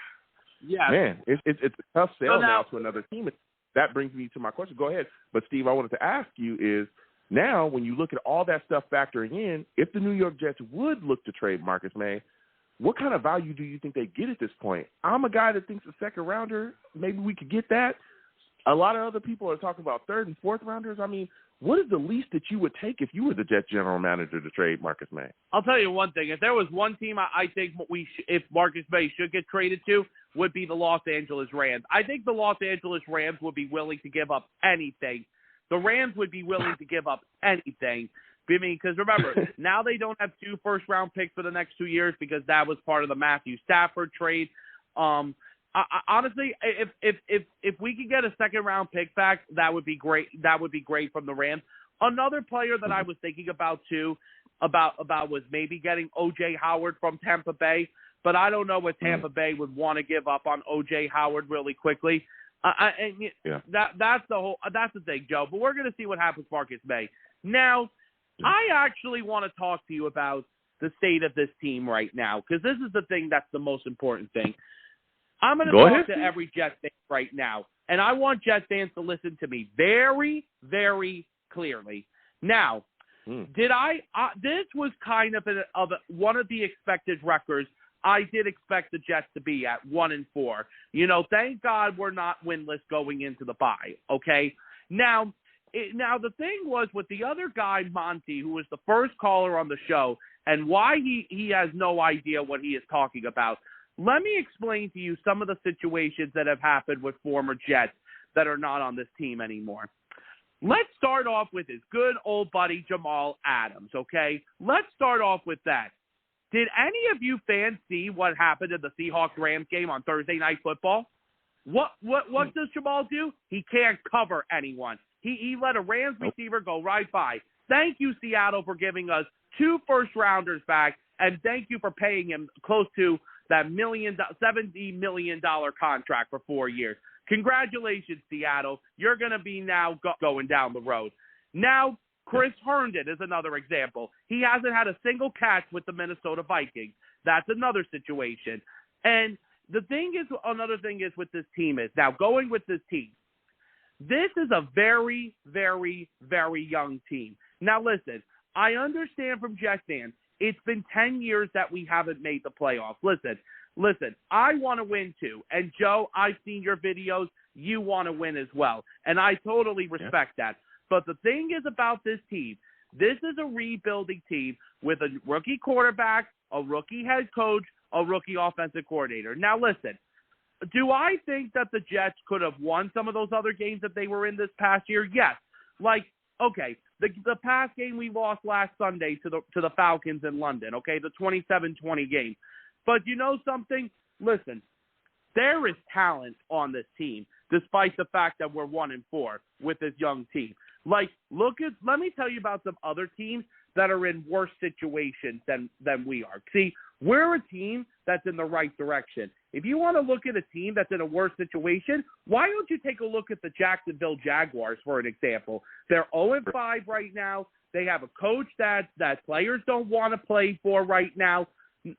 man, it's a tough sell now to another team. That brings me to my question. Go ahead. But, Steve, I wanted to ask you is, now when you look at all that stuff factoring in, if the New York Jets would look to trade Marcus May, what kind of value do you think they get at this point? I'm a guy that thinks a second rounder, maybe we could get that. A lot of other people are talking about third and fourth rounders. I mean, what is the least that you would take if you were the Jets general manager to trade Marcus May? I'll tell you one thing. If there was one team I think if Marcus May should get traded to, would be the Los Angeles Rams. I think the Los Angeles Rams would be willing to give up anything. The Rams would be willing to give up anything. I mean, because remember, now they don't have 2 first-round picks for the next 2 years because that was part of the Matthew Stafford trade. Honestly, if we could get a second-round pick back, that would be great. That would be great from the Rams. Another player that I was thinking about too, about was maybe getting O.J. Howard from Tampa Bay, but I don't know what Tampa Bay would want to give up on O.J. Howard really quickly. That's the thing, Joe. But we're going to see what happens with Marcus May. Now, I actually want to talk to you about the state of this team right now, because this is the thing that's the most important thing. I'm going to talk to every Jets fan right now, and I want Jets fans to listen to me very, very clearly. Now, this was kind of one of the expected records. I did expect the Jets to be at 1-4. You know, thank God we're not winless going into the bye, okay? Now, the thing was with the other guy, Monty, who was the first caller on the show, and why he has no idea what he is talking about. Let me explain to you some of the situations that have happened with former Jets that are not on this team anymore. Let's start off with his good old buddy Jamal Adams, okay? Let's start off with that. Did any of you fans see what happened in the Seahawks-Rams game on Thursday Night Football? What does Jamal do? He can't cover anyone. He let a Rams receiver go right by. Thank you, Seattle, for giving us 2 first-rounders back, and thank you for paying him close to that $70 million contract for 4 years. Congratulations, Seattle. You're going to be now going down the road. Now, Chris Herndon is another example. He hasn't had a single catch with the Minnesota Vikings. That's another situation. And another thing is with this team is, now going with this team, this is a very, very, very young team. Now, listen, I understand from Jets fans, it's been 10 years that we haven't made the playoffs. Listen, I want to win too. And, Joe, I've seen your videos. You want to win as well. And I totally respect that. But the thing is about this team, this is a rebuilding team with a rookie quarterback, a rookie head coach, a rookie offensive coordinator. Now, listen. Do I think that the Jets could have won some of those other games that they were in this past year? Yes. Like, okay, the past game we lost last Sunday to the Falcons in London, okay, the 27-20 game. But you know something? Listen, there is talent on this team, despite the fact that we're 1-4 with this young team. Like, let me tell you about some other teams that are in worse situations than we are. See, we're a team that's in the right direction. If you want to look at a team that's in a worse situation, why don't you take a look at the Jacksonville Jaguars, for an example? They're 0-5 right now. They have a coach that players don't want to play for right now.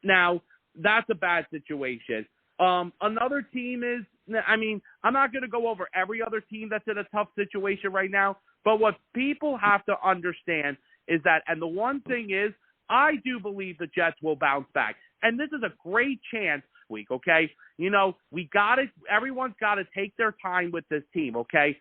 Now, that's a bad situation. Another team is, I mean, I'm not going to go over every other team that's in a tough situation right now, but what people have to understand is that, and the one thing is, I do believe the Jets will bounce back. And this is a great chance week, okay? You know, everyone's got to take their time with this team, okay?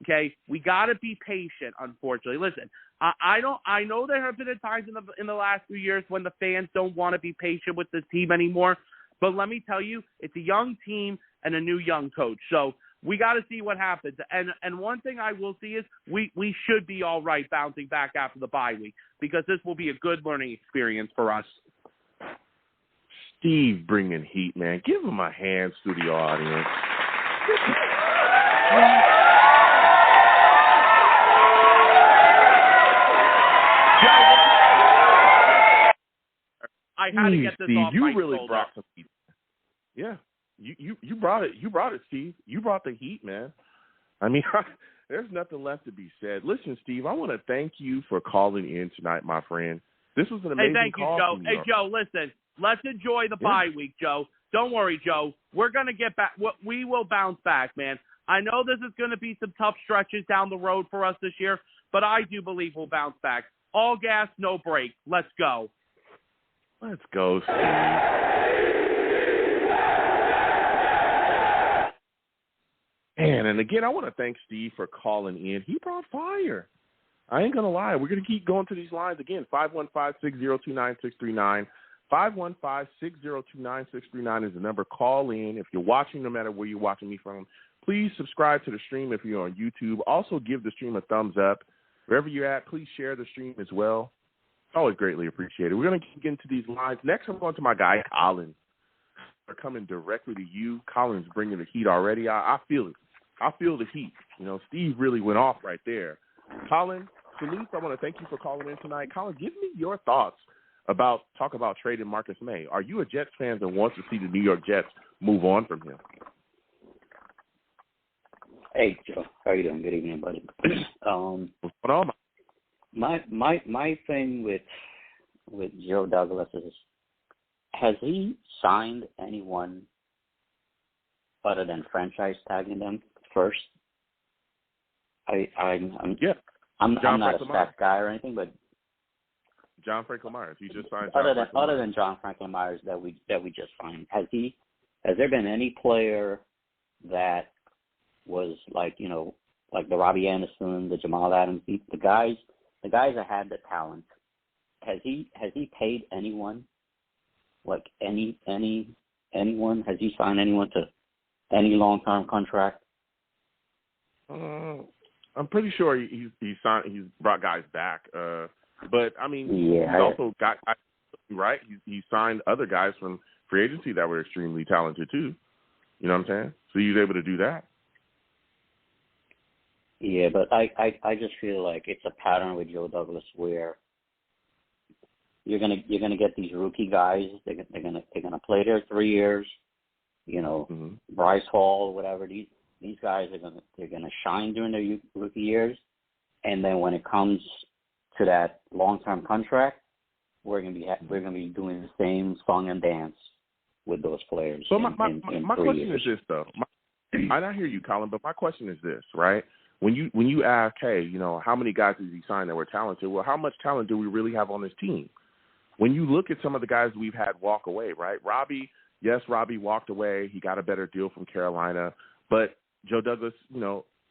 Okay? We got to be patient, unfortunately. Listen, I know there have been times in the last few years when the fans don't want to be patient with this team anymore, but let me tell you, it's a young team and a new young coach. So we got to see what happens. And one thing I will see is we should be all right bouncing back after the bye week, because this will be a good learning experience for us. Steve bringing heat, man. Give him a hand through the audience. I had to get this Steve, off you my really shoulder. brought some heat. Yeah, you brought it. You brought it, Steve. You brought the heat, man. I mean, there's nothing left to be said. Listen, Steve, I want to thank you for calling in tonight, my friend. This was an amazing call. Hey, thank you, Joe. Hey, Joe, listen. Let's enjoy the bye week, Joe. Don't worry, Joe. We're going to get back. We will bounce back, man. I know this is going to be some tough stretches down the road for us this year, but I do believe we'll bounce back. All gas, no brake. Let's go. Let's go, Steve. And again, I want to thank Steve for calling in. He brought fire. I ain't going to lie. We're going to keep going to these lines again. 515-602-9639. 515-602-9639 is the number. Call in. If you're watching, no matter where you're watching me from, please subscribe to the stream if you're on YouTube. Also, give the stream a thumbs up. Wherever you're at, please share the stream as well. It's always greatly appreciated. We're going to get into these lines. Next, I'm going to my guy, Colin. They're coming directly to you. Colin's bringing the heat already. I feel it. I feel the heat. You know, Steve really went off right there. Colin, salute. I want to thank you for calling in tonight. Colin, give me your thoughts about trading Marcus May. Are you a Jets fan that wants to see the New York Jets move on from him? Hey, Joe. How you doing? Good evening, buddy. What's going on? My thing with Joe Douglas is, has he signed anyone other than franchise tagging them first? I'm not a stats guy or anything, but John Franklin Myers. He just signed. Other than John Franklin Myers that we just signed, has there been any player that was like the Robbie Anderson, the Jamal Adams, the guys that had the talent? Has he paid anyone? Like anyone? Has he signed anyone to any long-term contract? I'm pretty sure he's signed. He's brought guys back. But I mean, he's also got right. He signed other guys from free agency that were extremely talented too. You know what I'm saying? So he was able to do that. Yeah, but I just feel like it's a pattern with Joe Douglas where you're gonna get these rookie guys. They're gonna play there 3 years. Bryce Hall, whatever. These guys they're gonna shine during their rookie years, and then when it comes to that long-term contract, we're gonna be doing the same song and dance with those players. So my question is this though. I hear you, Colin, but my question is this, right? When you ask, hey, how many guys did he sign that were talented? Well, how much talent do we really have on this team? When you look at some of the guys we've had walk away, right? Robbie walked away. He got a better deal from Carolina, but Joe Douglas,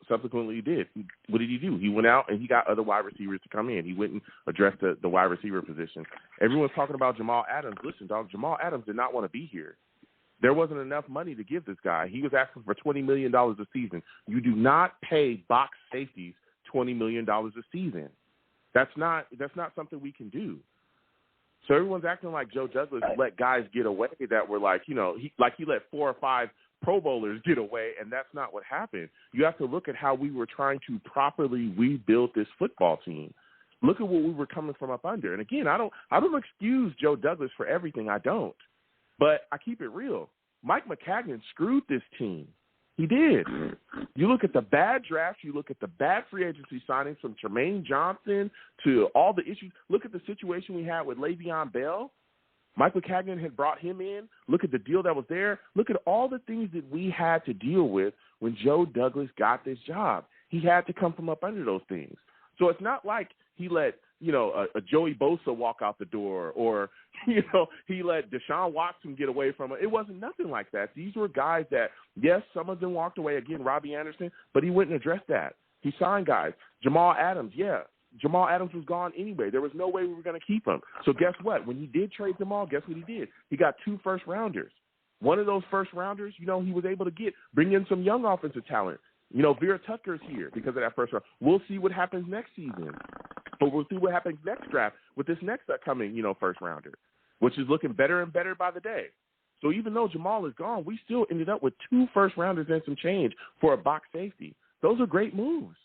subsequently did. What did he do? He went out and he got other wide receivers to come in. He went and addressed the wide receiver position. Everyone's talking about Jamal Adams. Listen, dog, Jamal Adams did not want to be here. There wasn't enough money to give this guy. He was asking for $20 million a season. You do not pay box safeties $20 million a season. That's not something we can do. So everyone's acting like Joe Douglas let guys get away that were like, he let 4 or 5 Pro Bowlers get away, and that's not what happened. You have to look at how we were trying to properly rebuild this football team. Look at what we were coming from up under. And again, I don't excuse Joe Douglas for everything. I don't. But I keep it real. Mike McCagnon screwed this team. He did. You look at the bad draft. You look at the bad free agency signings from Jermaine Johnson to all the issues. Look at the situation we had with Le'Veon Bell. Mike McCagnon had brought him in. Look at the deal that was there. Look at all the things that we had to deal with when Joe Douglas got this job. He had to come from up under those things. So it's not like he let, a Joey Bosa walk out the door or, he let Deshaun Watson get away from it. It wasn't nothing like that. These were guys that, yes, some of them walked away. Again, Robbie Anderson, but he wouldn't address that. He signed guys. Jamal Adams, Jamal Adams was gone anyway. There was no way we were going to keep him. So guess what? When he did trade Jamal, guess what he did? He got 2 first-rounders. One of those first-rounders, he was able to bring in some young offensive talent. Vera Tucker's here because of that first round. We'll see what happens next season. But we'll see what happens next draft with this next upcoming, first-rounder, which is looking better and better by the day. So even though Jamal is gone, we still ended up with 2 first-rounders and some change for a box safety. Those are great moves.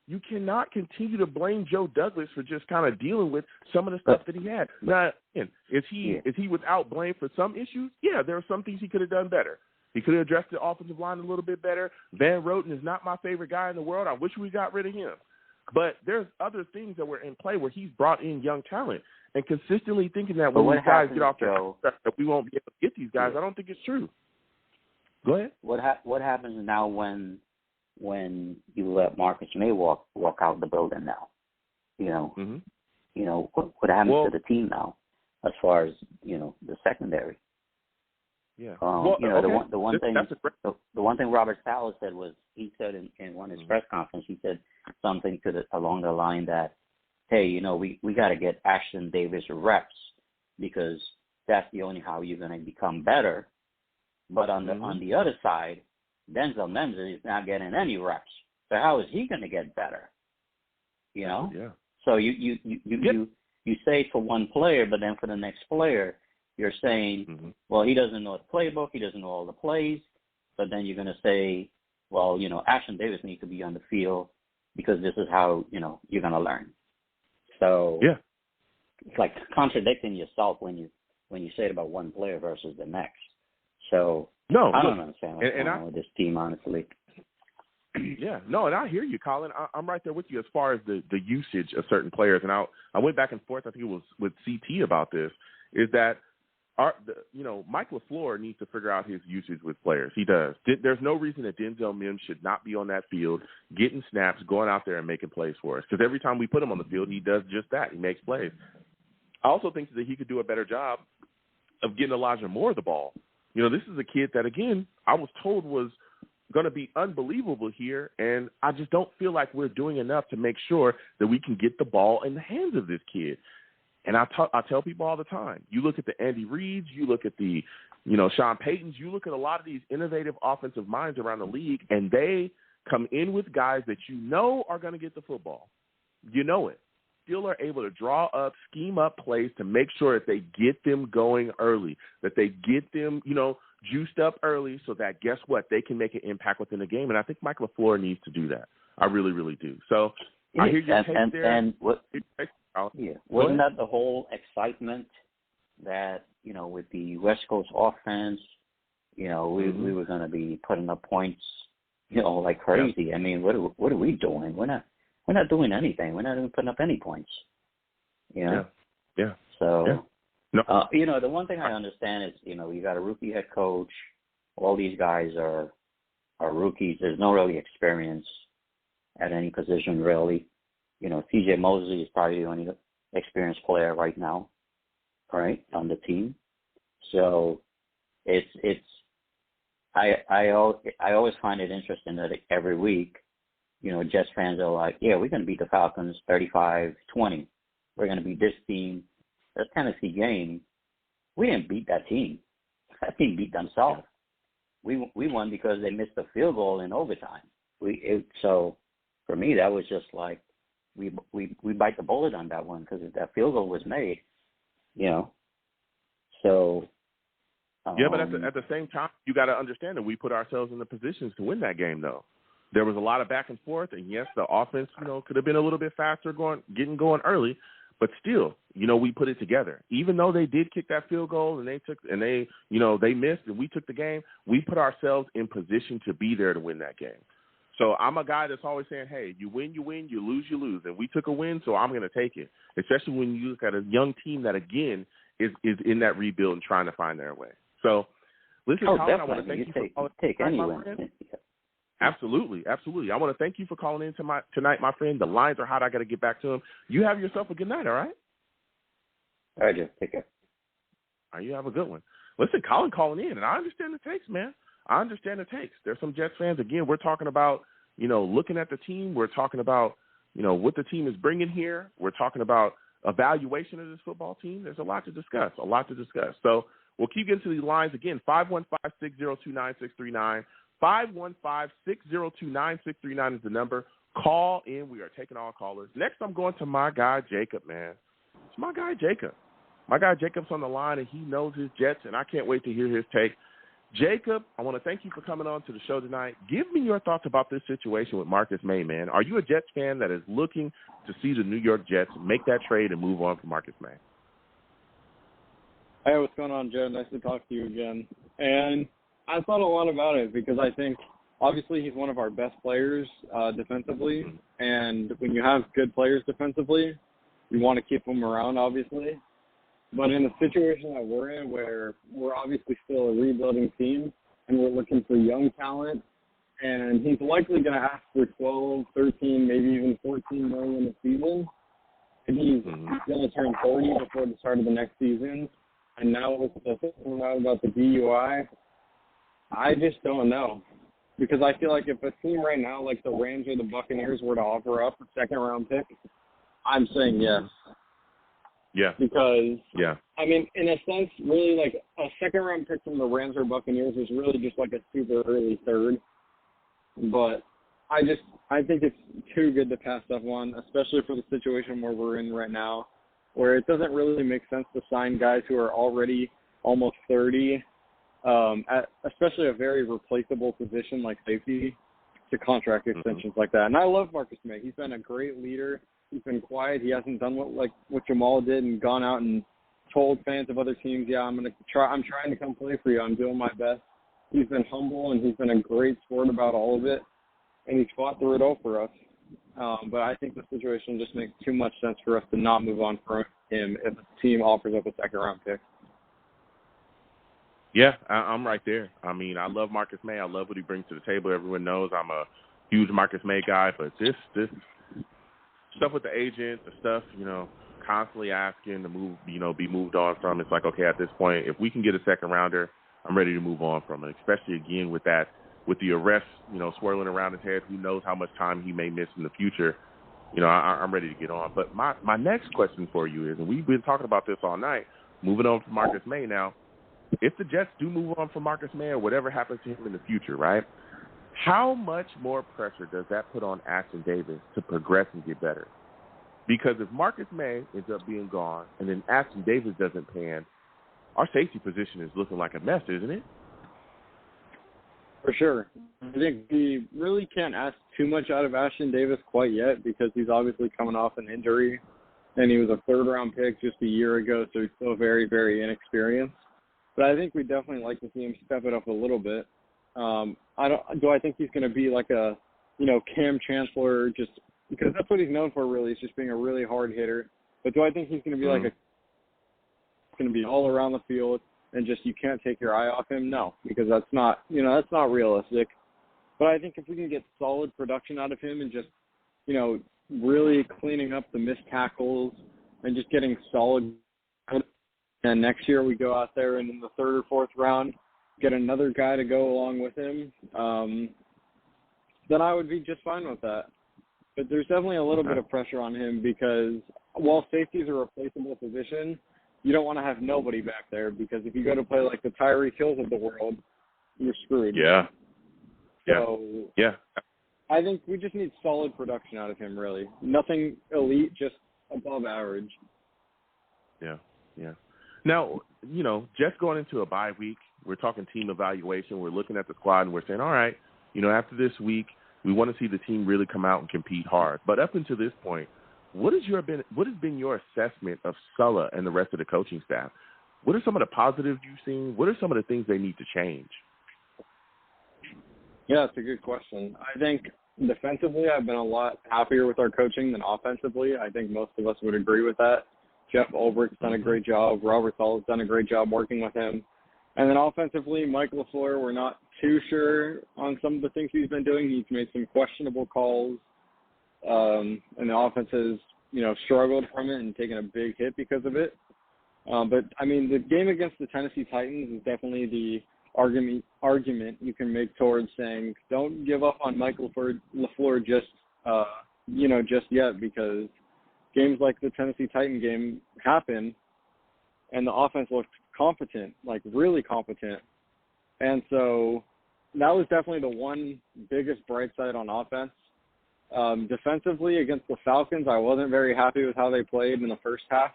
You cannot continue to blame Joe Douglas for just kind of dealing with some of the stuff that he had. Now, is he without blame for some issues? Yeah, there are some things he could have done better. He could have addressed the offensive line a little bit better. Van Roten is not my favorite guy in the world. I wish we got rid of him. But there's other things that were in play where he's brought in young talent. And consistently thinking that But when these guys get off Joe, that we won't be able to get these guys, I don't think it's true. Go ahead. What happens now when you let Marcus May walk out the building now? What happens to the team now as far as the secondary? Yeah. The one thing Robert Saleh said was, he said in one of his press conferences, he said something along the line that, hey, we got to get Ashton Davis reps because that's the only how you're going to become better. But on the other side, Denzel Mims is not getting any reps. So how is he going to get better? Yeah. So you say for one player, but then for the next player, you're saying, well, he doesn't know the playbook, he doesn't know all the plays. But then you're going to say, well, Ashton Davis needs to be on the field because this is how you're going to learn. So it's like contradicting yourself when you say it about one player versus the next. So I don't understand what's going on with this team, honestly. Yeah, no, and I hear you, Colin. I'm right there with you as far as the usage of certain players. And I went back and forth, I think it was with CT about this, is that Mike LaFleur needs to figure out his usage with players. He does. There's no reason that Denzel Mims should not be on that field, getting snaps, going out there and making plays for us. Because every time we put him on the field, he does just that. He makes plays. I also think that he could do a better job of getting Elijah Moore the ball. This is a kid that, again, I was told was going to be unbelievable here, and I just don't feel like we're doing enough to make sure that we can get the ball in the hands of this kid. And I tell people all the time, you look at the Andy Reids, you look at the, Sean Paytons, you look at a lot of these innovative offensive minds around the league, and they come in with guys that are going to get the football. It. Still are able to draw up, scheme up plays to make sure that they get them going early, that they get them, juiced up early so that, guess what, they can make an impact within the game. And I think Mike LaFleur needs to do that. I really, really do. So I hear your take there. And wasn't that the whole excitement that, with the West Coast offense, we were going to be putting up points, like crazy. Yeah. I mean, what are we doing? We're not doing anything. We're not even putting up any points. Yeah. So, No. the one thing I understand is, you got a rookie head coach. All these guys are rookies. There's no really experience at any position, really. T.J. Mosley is probably the only experienced player right now, right, on the team. So I always find it interesting that every week, Jets fans are like, yeah, we're going to beat the Falcons 35-20. We're going to beat this team. That Tennessee game, we didn't beat that team. That team beat themselves. We won because they missed a field goal in overtime. So for me, that was just like we bite the bullet on that one because that field goal was made. So. Yeah, but at the same time, you got to understand that we put ourselves in the positions to win that game, though. There was a lot of back and forth, and yes, the offense, could have been a little bit faster getting going early, but still, we put it together. Even though they did kick that field goal and they missed and we took the game, we put ourselves in position to be there to win that game. So I'm a guy that's always saying, hey, you win, you lose, you lose. And we took a win, so I'm going to take it, especially when you look at a young team that, again, is in that rebuild and trying to find their way. So, listen, Colin, I want to thank you for calling. Take any win. Absolutely. I want to thank you for calling in tonight, my friend. The lines are hot. I got to get back to them. You have yourself a good night, all right? All right, Jeff. Take care. All right, you have a good one. Listen, Colin calling in, and I understand the takes, man. I understand the takes. There's some Jets fans. Again, we're talking about, looking at the team. We're talking about, what the team is bringing here. We're talking about evaluation of this football team. There's a lot to discuss. So we'll keep getting to these lines. Again, 515-602-9639. 515-602-9639 is the number. Call in. We are taking all callers. Next, I'm going to my guy, Jacob, man. It's my guy, Jacob. My guy, Jacob's on the line, and he knows his Jets, and I can't wait to hear his take. Jacob, I want to thank you for coming on to the show tonight. Give me your thoughts about this situation with Marcus May, man. Are you a Jets fan that is looking to see the New York Jets make that trade and move on from Marcus May? Hey, what's going on, Joe? Nice to talk to you again. And I thought a lot about it because I think obviously he's one of our best players defensively, and when you have good players defensively, you want to keep them around, obviously. But in the situation that we're in, where we're obviously still a rebuilding team and we're looking for young talent, and he's likely going to ask for 12, 13, maybe even 14 million a season, and he's going to turn 30 before the start of the next season. And now with the thing out about the DUI, I just don't know. Because I feel like if a team right now, like the Rams or the Buccaneers, were to offer up a second-round pick, I'm saying yes. Yeah. Because, I mean, in a sense, really, like, a second-round pick from the Rams or Buccaneers is really just like a super early third. But I think it's too good to pass up on, especially for the situation where we're in right now, where it doesn't really make sense to sign guys who are already almost 30, at especially a very replaceable position like safety, to contract extensions like that. And I love Marcus May. He's been a great leader. He's been quiet. He hasn't done what Jamal did and gone out and told fans of other teams, yeah, I'm trying to come play for you. I'm doing my best. He's been humble, and he's been a great sport about all of it, and he's fought through it all for us. But I think the situation just makes too much sense for us to not move on from him if a team offers up a second-round pick. Yeah, I'm right there. I mean, I love Marcus May. I love what he brings to the table. Everyone knows I'm a huge Marcus May guy, but this stuff with the agent, the stuff, constantly asking to move, be moved on from, it's like, okay, at this point, if we can get a second-rounder, I'm ready to move on from it, especially, again, with the arrest, swirling around his head. Who knows how much time he may miss in the future. I'm ready to get on. But my next question for you is, and we've been talking about this all night, moving on to Marcus May now, if the Jets do move on from Marcus May or whatever happens to him in the future, right, how much more pressure does that put on Ashtyn Davis to progress and get better? Because if Marcus May ends up being gone and then Ashtyn Davis doesn't pan, our safety position is looking like a mess, isn't it? For sure. I think we really can't ask too much out of Ashtyn Davis quite yet because he's obviously coming off an injury, and he was a third-round pick just a year ago, so he's still very, very inexperienced. But I think we definitely like to see him step it up a little bit. Do I think he's going to be like a, Cam Chancellor, just because that's what he's known for, really, is just being a really hard hitter. But do I think he's going to be going to be all around the field and just you can't take your eye off him? No, because that's not realistic. But I think if we can get solid production out of him and just, really cleaning up the missed tackles and just getting solid. And next year we go out there and in the third or fourth round get another guy to go along with him, then I would be just fine with that. But there's definitely a little bit of pressure on him because while safety is a replaceable position, you don't want to have nobody back there because if you go to play like the Tyreek Hills of the world, you're screwed. Yeah. So, yeah. I think we just need solid production out of him, really. Nothing elite, just above average. Yeah. Now, just going into a bye week, we're talking team evaluation. We're looking at the squad and we're saying, all right, after this week, we want to see the team really come out and compete hard. But up until this point, what has been your assessment of Saleh and the rest of the coaching staff? What are some of the positives you've seen? What are some of the things they need to change? Yeah, it's a good question. I think defensively, I've been a lot happier with our coaching than offensively. I think most of us would agree with that. Jeff Ulbricht's done a great job. Robert Saleh's done a great job working with him. And then offensively, Mike LaFleur, we're not too sure on some of the things he's been doing. He's made some questionable calls, and the offense has, struggled from it and taken a big hit because of it. But, I mean, the game against the Tennessee Titans is definitely the argument you can make towards saying don't give up on Mike LaFleur just yet because games like the Tennessee Titan game happen and the offense looked competent, like really competent. And so that was definitely the one biggest bright side on offense. Defensively against the Falcons, I wasn't very happy with how they played in the first half.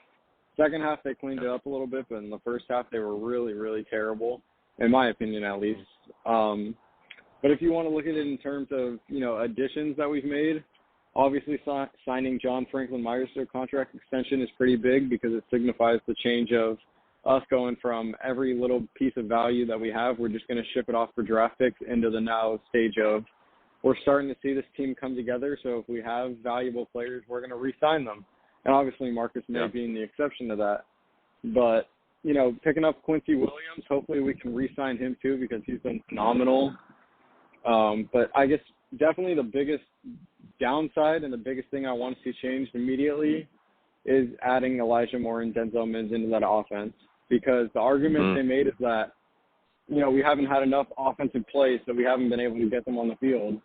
Second half, they cleaned it up a little bit, but in the first half, they were really, really terrible, in my opinion at least. But if you want to look at it in terms of, additions that we've made, obviously signing John Franklin Myers to a contract extension is pretty big because it signifies the change of us going from every little piece of value that we have, we're just going to ship it off for draft picks, into the now stage of we're starting to see this team come together. So if we have valuable players, we're going to re-sign them. And obviously Marcus May being the exception to that. But, you know, picking up Quincy Williams, hopefully we can re-sign him too, because he's been phenomenal. But I guess definitely the biggest downside and the biggest thing I want to see changed immediately is adding Elijah Moore and Denzel Mims into that offense, because the argument they made is that, you know, we haven't had enough offensive plays, so we haven't been able to get them on the field.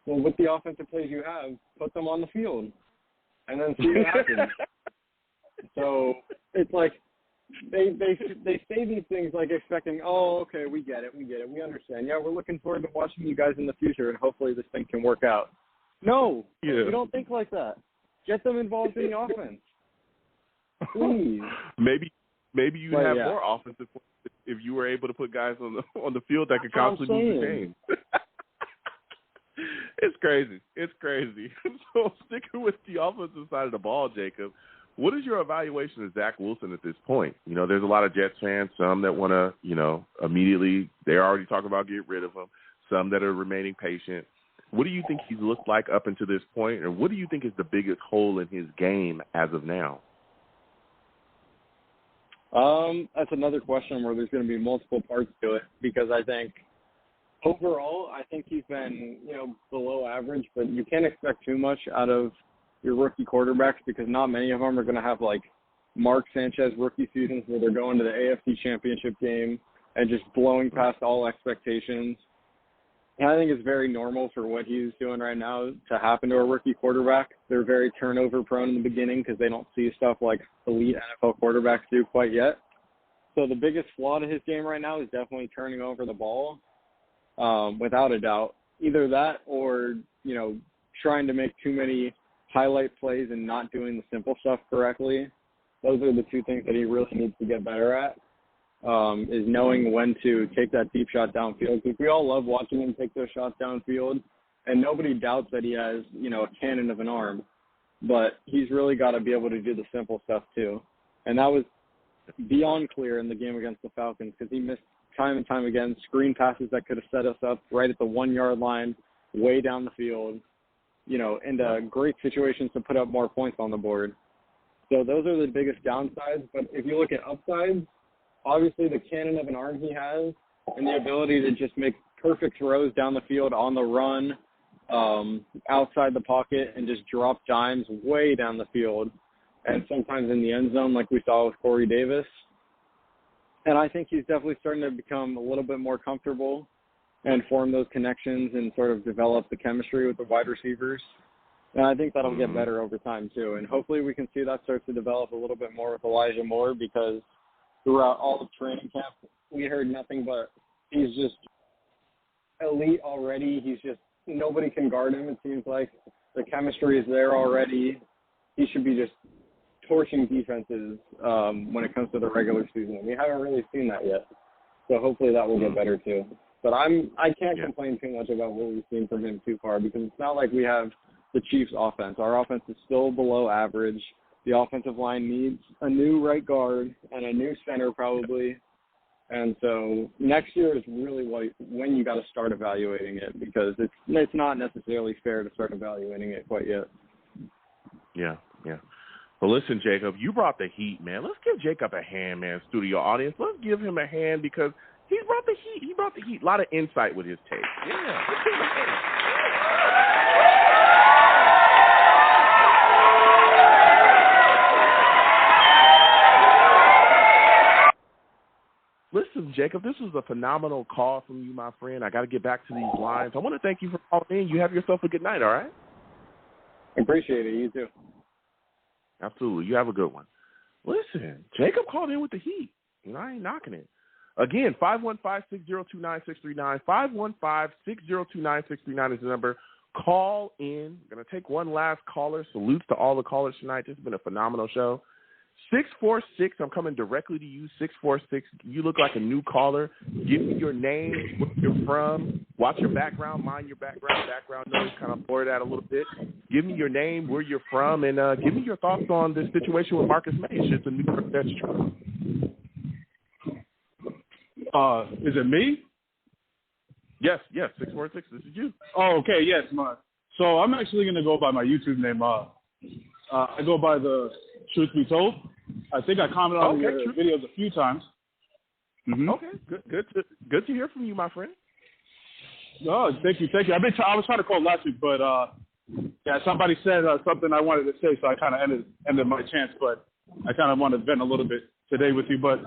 Well, with the offensive plays you have, put them on the field and then see what happens. So it's like they say these things like expecting, oh, okay, we get it, we understand. Yeah, we're looking forward to watching you guys in the future, and hopefully this thing can work out. No, you don't think like that. Get them involved in the offense, please. Maybe you have more offensive points if you were able to put guys on the field that could constantly move the game. It's crazy. So sticking with the offensive side of the ball, Jacob, what is your evaluation of Zach Wilson at this point? You know, there's a lot of Jets fans, some that want to, you know, immediately, they're already talking about getting rid of him, some that are remaining patient. What do you think he's looked like up until this point, or what do you think is the biggest hole in his game as of now? That's another question where there's going to be multiple parts to it, because I think overall, I think he's been, you know, below average, but you can't expect too much out of your rookie quarterbacks, because not many of them are going to have like Mark Sanchez rookie seasons where they're going to the AFC Championship game and just blowing past all expectations. And I think it's very normal for what he's doing right now to happen to a rookie quarterback. They're very turnover prone in the beginning because they don't see stuff like elite NFL quarterbacks do quite yet. So the biggest flaw to his game right now is definitely turning over the ball, without a doubt. Either that or, you know, trying to make too many highlight plays and not doing the simple stuff correctly. Those are the two things that he really needs to get better at. Is knowing when to take that deep shot downfield. Because we all love watching him take those shots downfield, and nobody doubts that he has, you know, a cannon of an arm. But he's really got to be able to do the simple stuff too. And that was beyond clear in the game against the Falcons, because he missed time and time again screen passes that could have set us up right at the 1 yard line, way down the field, you know, into great situations to put up more points on the board. So those are the biggest downsides. But if you look at upsides, obviously the cannon of an arm he has, and the ability to just make perfect throws down the field on the run, outside the pocket, and just drop dimes way down the field, and sometimes in the end zone like we saw with Corey Davis. And I think he's definitely starting to become a little bit more comfortable and form those connections and sort of develop the chemistry with the wide receivers. And I think that'll get better over time too. And hopefully we can see that start to develop a little bit more with Elijah Moore, because throughout all of training camp, we heard nothing but he's just elite already. He's just, nobody can guard him, it seems like. The chemistry is there already. He should be just torching defenses when it comes to the regular season. We haven't really seen that yet. So hopefully that will get better too. But I can't complain too much about what we've seen from him too far, because it's not like we have the Chiefs' offense. Our offense is still below average. The offensive line needs a new right guard and a new center probably. And so next year is really when you got to start evaluating it, because it's not necessarily fair to start evaluating it quite yet. Yeah. Well, listen, Jacob, you brought the heat, man. Let's give Jacob a hand, man, studio audience. Let's give him a hand, because he brought the heat. He brought the heat. A lot of insight with his take. Yeah. Let's give him a hand. Listen, Jacob, this was a phenomenal call from you, my friend. I got to get back to these lines. I want to thank you for calling in. You have yourself a good night, all right? Appreciate it. You too. Absolutely. You have a good one. Listen, Jacob called in with the heat. You know, I ain't knocking it. Again, 515-602-9639. 515-602-9639 is the number. Call in. We're going to take one last caller. Salutes to all the callers tonight. This has been a phenomenal show. 646, I'm coming directly to you. 646, you look like a new caller. Give me your name, where you're from. Watch your background, mind your background noise, kind of blur that a little bit. Give me your name, where you're from, and give me your thoughts on this situation with Marcus May. It's just a new York Jets trouble. Is it me? Yes, 646. This is you. Oh, okay, yes, So I'm actually gonna go by my YouTube name. I go by the Truth Be Told. I think I commented on your videos a few times. Mm-hmm. Okay, good to hear from you, my friend. Oh, thank you. I was trying to call last week, but somebody said something I wanted to say, so I kind of ended my chance. But I kind of want to vent a little bit today with you. But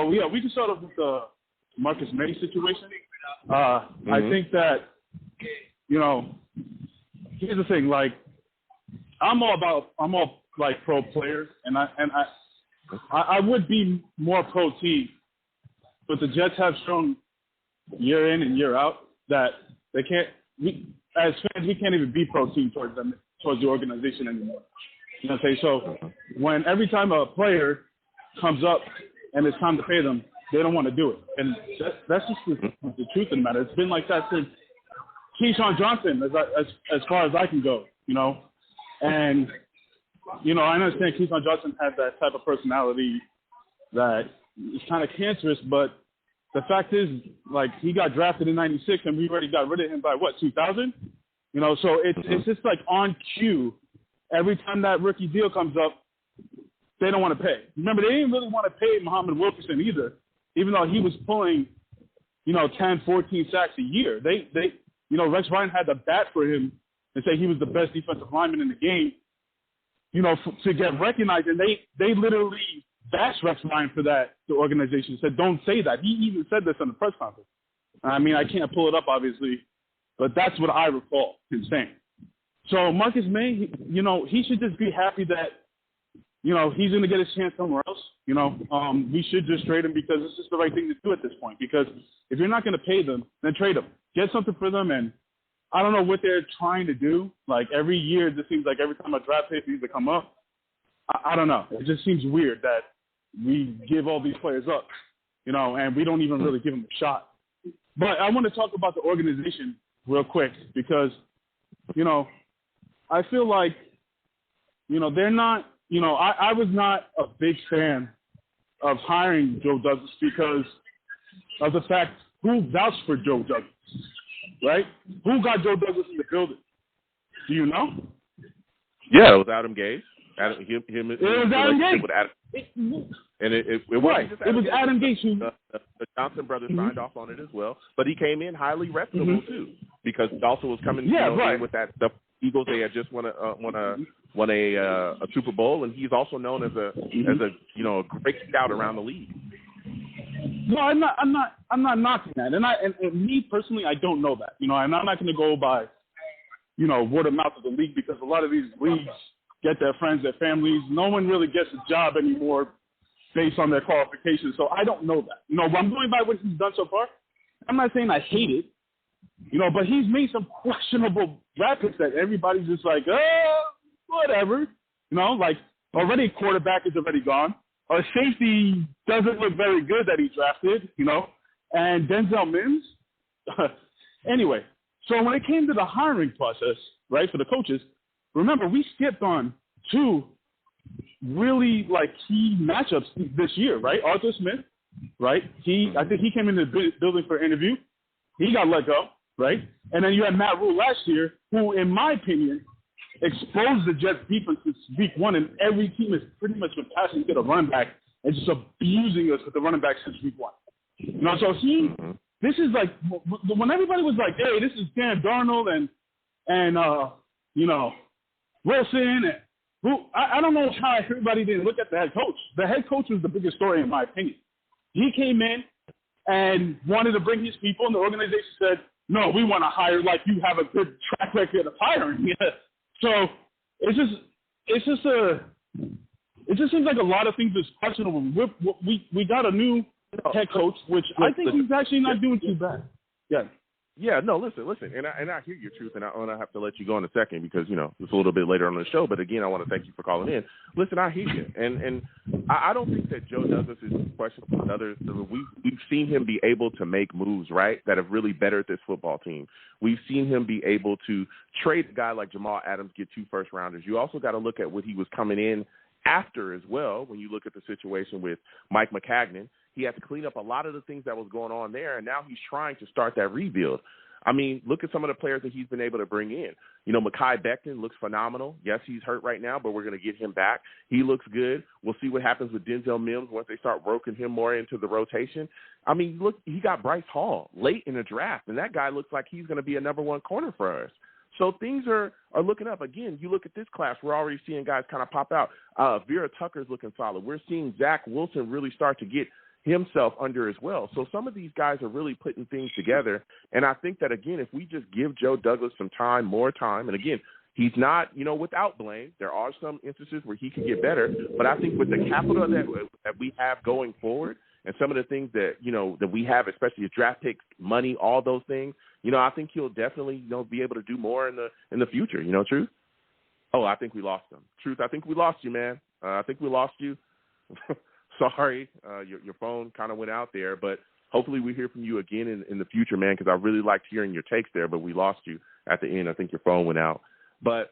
we can start off with the Marcus May situation. I think that, here's the thing. Like, I'm all like pro players, and I would be more pro team, but the Jets have shown year in and year out that they can't. As fans, we can't even be pro team towards the organization anymore. You know what I'm saying? So when every time a player comes up and it's time to pay them, they don't want to do it, and that's just the truth of the matter. It's been like that since Keyshawn Johnson, as far as I can go. And I understand Keyshawn Johnson has that type of personality that is kind of cancerous, but the fact is, like, he got drafted in '96, and we already got rid of him by 2000. So it's just like on cue. Every time that rookie deal comes up, they don't want to pay. Remember, they didn't really want to pay Muhammad Wilkerson either, even though he was pulling, 10, 14 sacks a year. They Rex Ryan had to bat for him and say he was the best defensive lineman in the game, to get recognized. And they literally bashed Rex Ryan for that. The organization said, don't say that. He even said this in the press conference. I mean, I can't pull it up, obviously, but that's what I recall him saying. So Marcus May, he should just be happy that, he's going to get his chance somewhere else. We should just trade him because it's just the right thing to do at this point. Because if you're not going to pay them, then trade them. Get something for them. And I don't know what they're trying to do. Like, every year, it just seems like every time a draft pick needs to come up, I don't know. It just seems weird that we give all these players up, and we don't even really give them a shot. But I want to talk about the organization real quick because, I feel like, they're not, I was not a big fan of hiring Joe Douglas because of the fact who vouched for Joe Douglas, right? Who got Joe Douglas in the building? Do you know? Yeah, it was Adam Gase. It was Adam Gase. It was Adam Gase who the Johnson brothers signed off on it as well. But he came in highly reputable too, because he also was coming in with that the Eagles. They had just won a Super Bowl, and he's also known as a great scout around the league. No, I'm not knocking that, and me personally, I don't know that. I'm not going to go by word of mouth of the league, because a lot of these leagues get their friends, their families. No one really gets a job anymore based on their qualifications. So I don't know that. But I'm going by what he's done so far. I'm not saying I hate it, but he's made some questionable draft picks that everybody's just like, whatever. Like, already quarterback is already gone. Our safety doesn't look very good that he drafted, and Denzel Mims. Anyway, so when it came to the hiring process, right, for the coaches, remember, we skipped on two really, key matchups this year, right? Arthur Smith, right? I think he came into the building for an interview. He got let go, right? And then you had Matt Rule last year, who, in my opinion, exposed the Jets' defense since week one, and every team has pretty much been passing to the running back and just abusing us with the running back since week one. So this is like, when everybody was like, hey, this is Dan Darnold and Wilson, and who I don't know how everybody didn't look at the head coach. The head coach was the biggest story in my opinion. He came in and wanted to bring his people, and the organization said, no, we want to hire like you have a good track record of hiring. So it just seems like a lot of things is questionable. We got a new head coach, which I think he's actually not doing too bad. Yeah. Yeah, no, listen, and I hear your truth, and I have to let you go in a second because it's a little bit later on the show. But again, I want to thank you for calling in. Listen, I hear you, and I don't think that Joe Douglas is questionable with others. We've seen him be able to make moves, right, that have really bettered this football team. We've seen him be able to trade a guy like Jamal Adams, get 2 first-rounders. You also got to look at what he was coming in after as well. When you look at the situation with Mike McCagnon, He had to clean up a lot of the things that was going on there, and now he's trying to start that rebuild. I mean, look at some of the players that he's been able to bring in. You know, Mekhi Becton looks phenomenal. Yes, he's hurt right now, but we're going to get him back. He looks good. We'll see what happens with Denzel Mims once they start working him more into the rotation. I mean, look, he got Bryce Hall late in the draft, and that guy looks like he's going to be a number one corner for us. So things are looking up. Again, you look at this class, we're already seeing guys kind of pop out. Vera Tucker's looking solid. We're seeing Zach Wilson really start to get himself under as well. So some of these guys are really putting things together. And I think that, again, if we just give Joe Douglas some time, more time, and again, he's not, you know, without blame. There are some instances where he can get better. But I think with the capital that we have going forward and some of the things that, you know, that we have, especially his draft picks, money, all those things, you know, I think he'll definitely, you know, be able to do more in the future. You know, Truth? Oh, I think we lost him. Truth, I think we lost you, man. I think we lost you. Sorry, your phone kind of went out there, but hopefully we hear from you again in the future, man, because I really liked hearing your takes there, but we lost you at the end. I think your phone went out. But,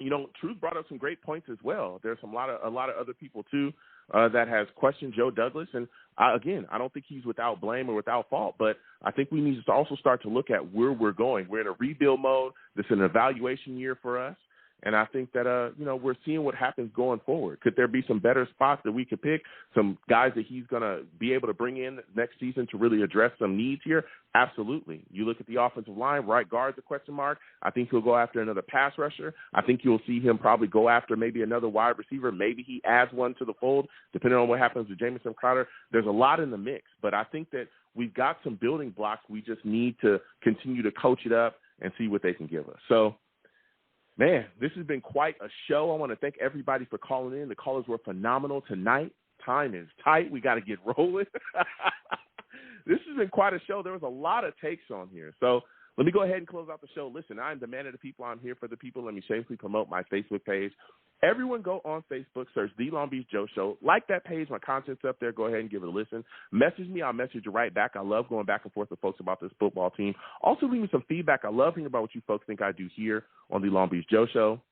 you know, Truth brought up some great points as well. There's a lot of other people, too, that has questioned Joe Douglas. And, again, I don't think he's without blame or without fault, but I think we need to also start to look at where we're going. We're in a rebuild mode. This is an evaluation year for us. And I think that, you know, we're seeing what happens going forward. Could there be some better spots that we could pick, some guys that he's going to be able to bring in next season to really address some needs here? Absolutely. You look at the offensive line, right guard's a question mark. I think he'll go after another pass rusher. I think you'll see him probably go after maybe another wide receiver. Maybe he adds one to the fold, depending on what happens with Jamison Crowder. There's a lot in the mix, but I think that we've got some building blocks. We just need to continue to coach it up and see what they can give us. So, man, this has been quite a show. I want to thank everybody for calling in. The callers were phenomenal tonight. Time is tight. We got to get rolling. This has been quite a show. There was a lot of takes on here. So let me go ahead and close out the show. Listen, I'm the man of the people. I'm here for the people. Let me shamelessly promote my Facebook page. Everyone go on Facebook, search The Long Beach Joe Show. Like that page. My content's up there. Go ahead and give it a listen. Message me. I'll message you right back. I love going back and forth with folks about this football team. Also, leave me some feedback. I love hearing about what you folks think I do here on The Long Beach Joe Show.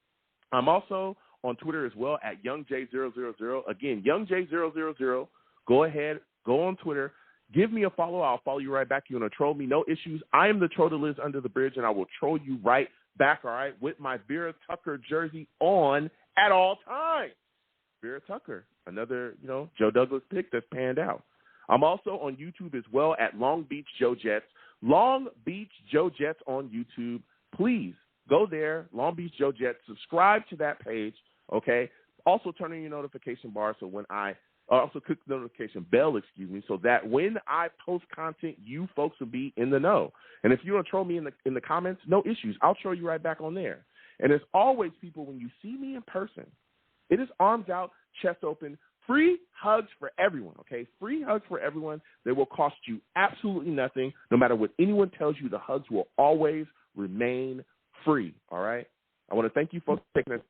I'm also on Twitter as well at YoungJ000. Again, YoungJ000. Go ahead. Go on Twitter. Give me a follow. I'll follow you right back. You want to troll me? No issues. I am the troll that lives under the bridge, and I will troll you right back, all right, with my Vera Tucker jersey on at all times. Vera Tucker, another, you know, Joe Douglas pick that's panned out. I'm also on YouTube as well at Long Beach Joe Jets. Long Beach Joe Jets on YouTube. Please go there, Long Beach Joe Jets. Subscribe to that page, okay? Also turn on your notification bar so when also click the notification bell, so that when I post content, you folks will be in the know. And if you want to troll me in the comments, no issues. I'll troll you right back on there. And as always, people, when you see me in person, it is arms out, chest open, free hugs for everyone, okay? Free hugs for everyone. They will cost you absolutely nothing. No matter what anyone tells you, the hugs will always remain free, all right? I want to thank you folks for taking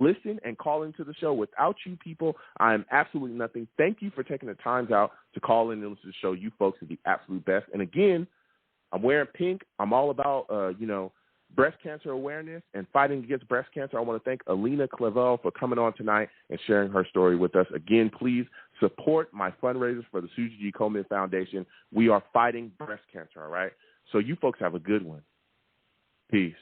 listen and call into the show. Without you people, I am absolutely nothing. Thank you for taking the time out to call in and listen to the show. You folks are the absolute best. And again, I'm wearing pink. I'm all about, breast cancer awareness and fighting against breast cancer. I want to thank Aleena Clavel for coming on tonight and sharing her story with us. Again, please support my fundraisers for the Susie G. Komen Foundation. We are fighting breast cancer, all right? So you folks have a good one. Peace.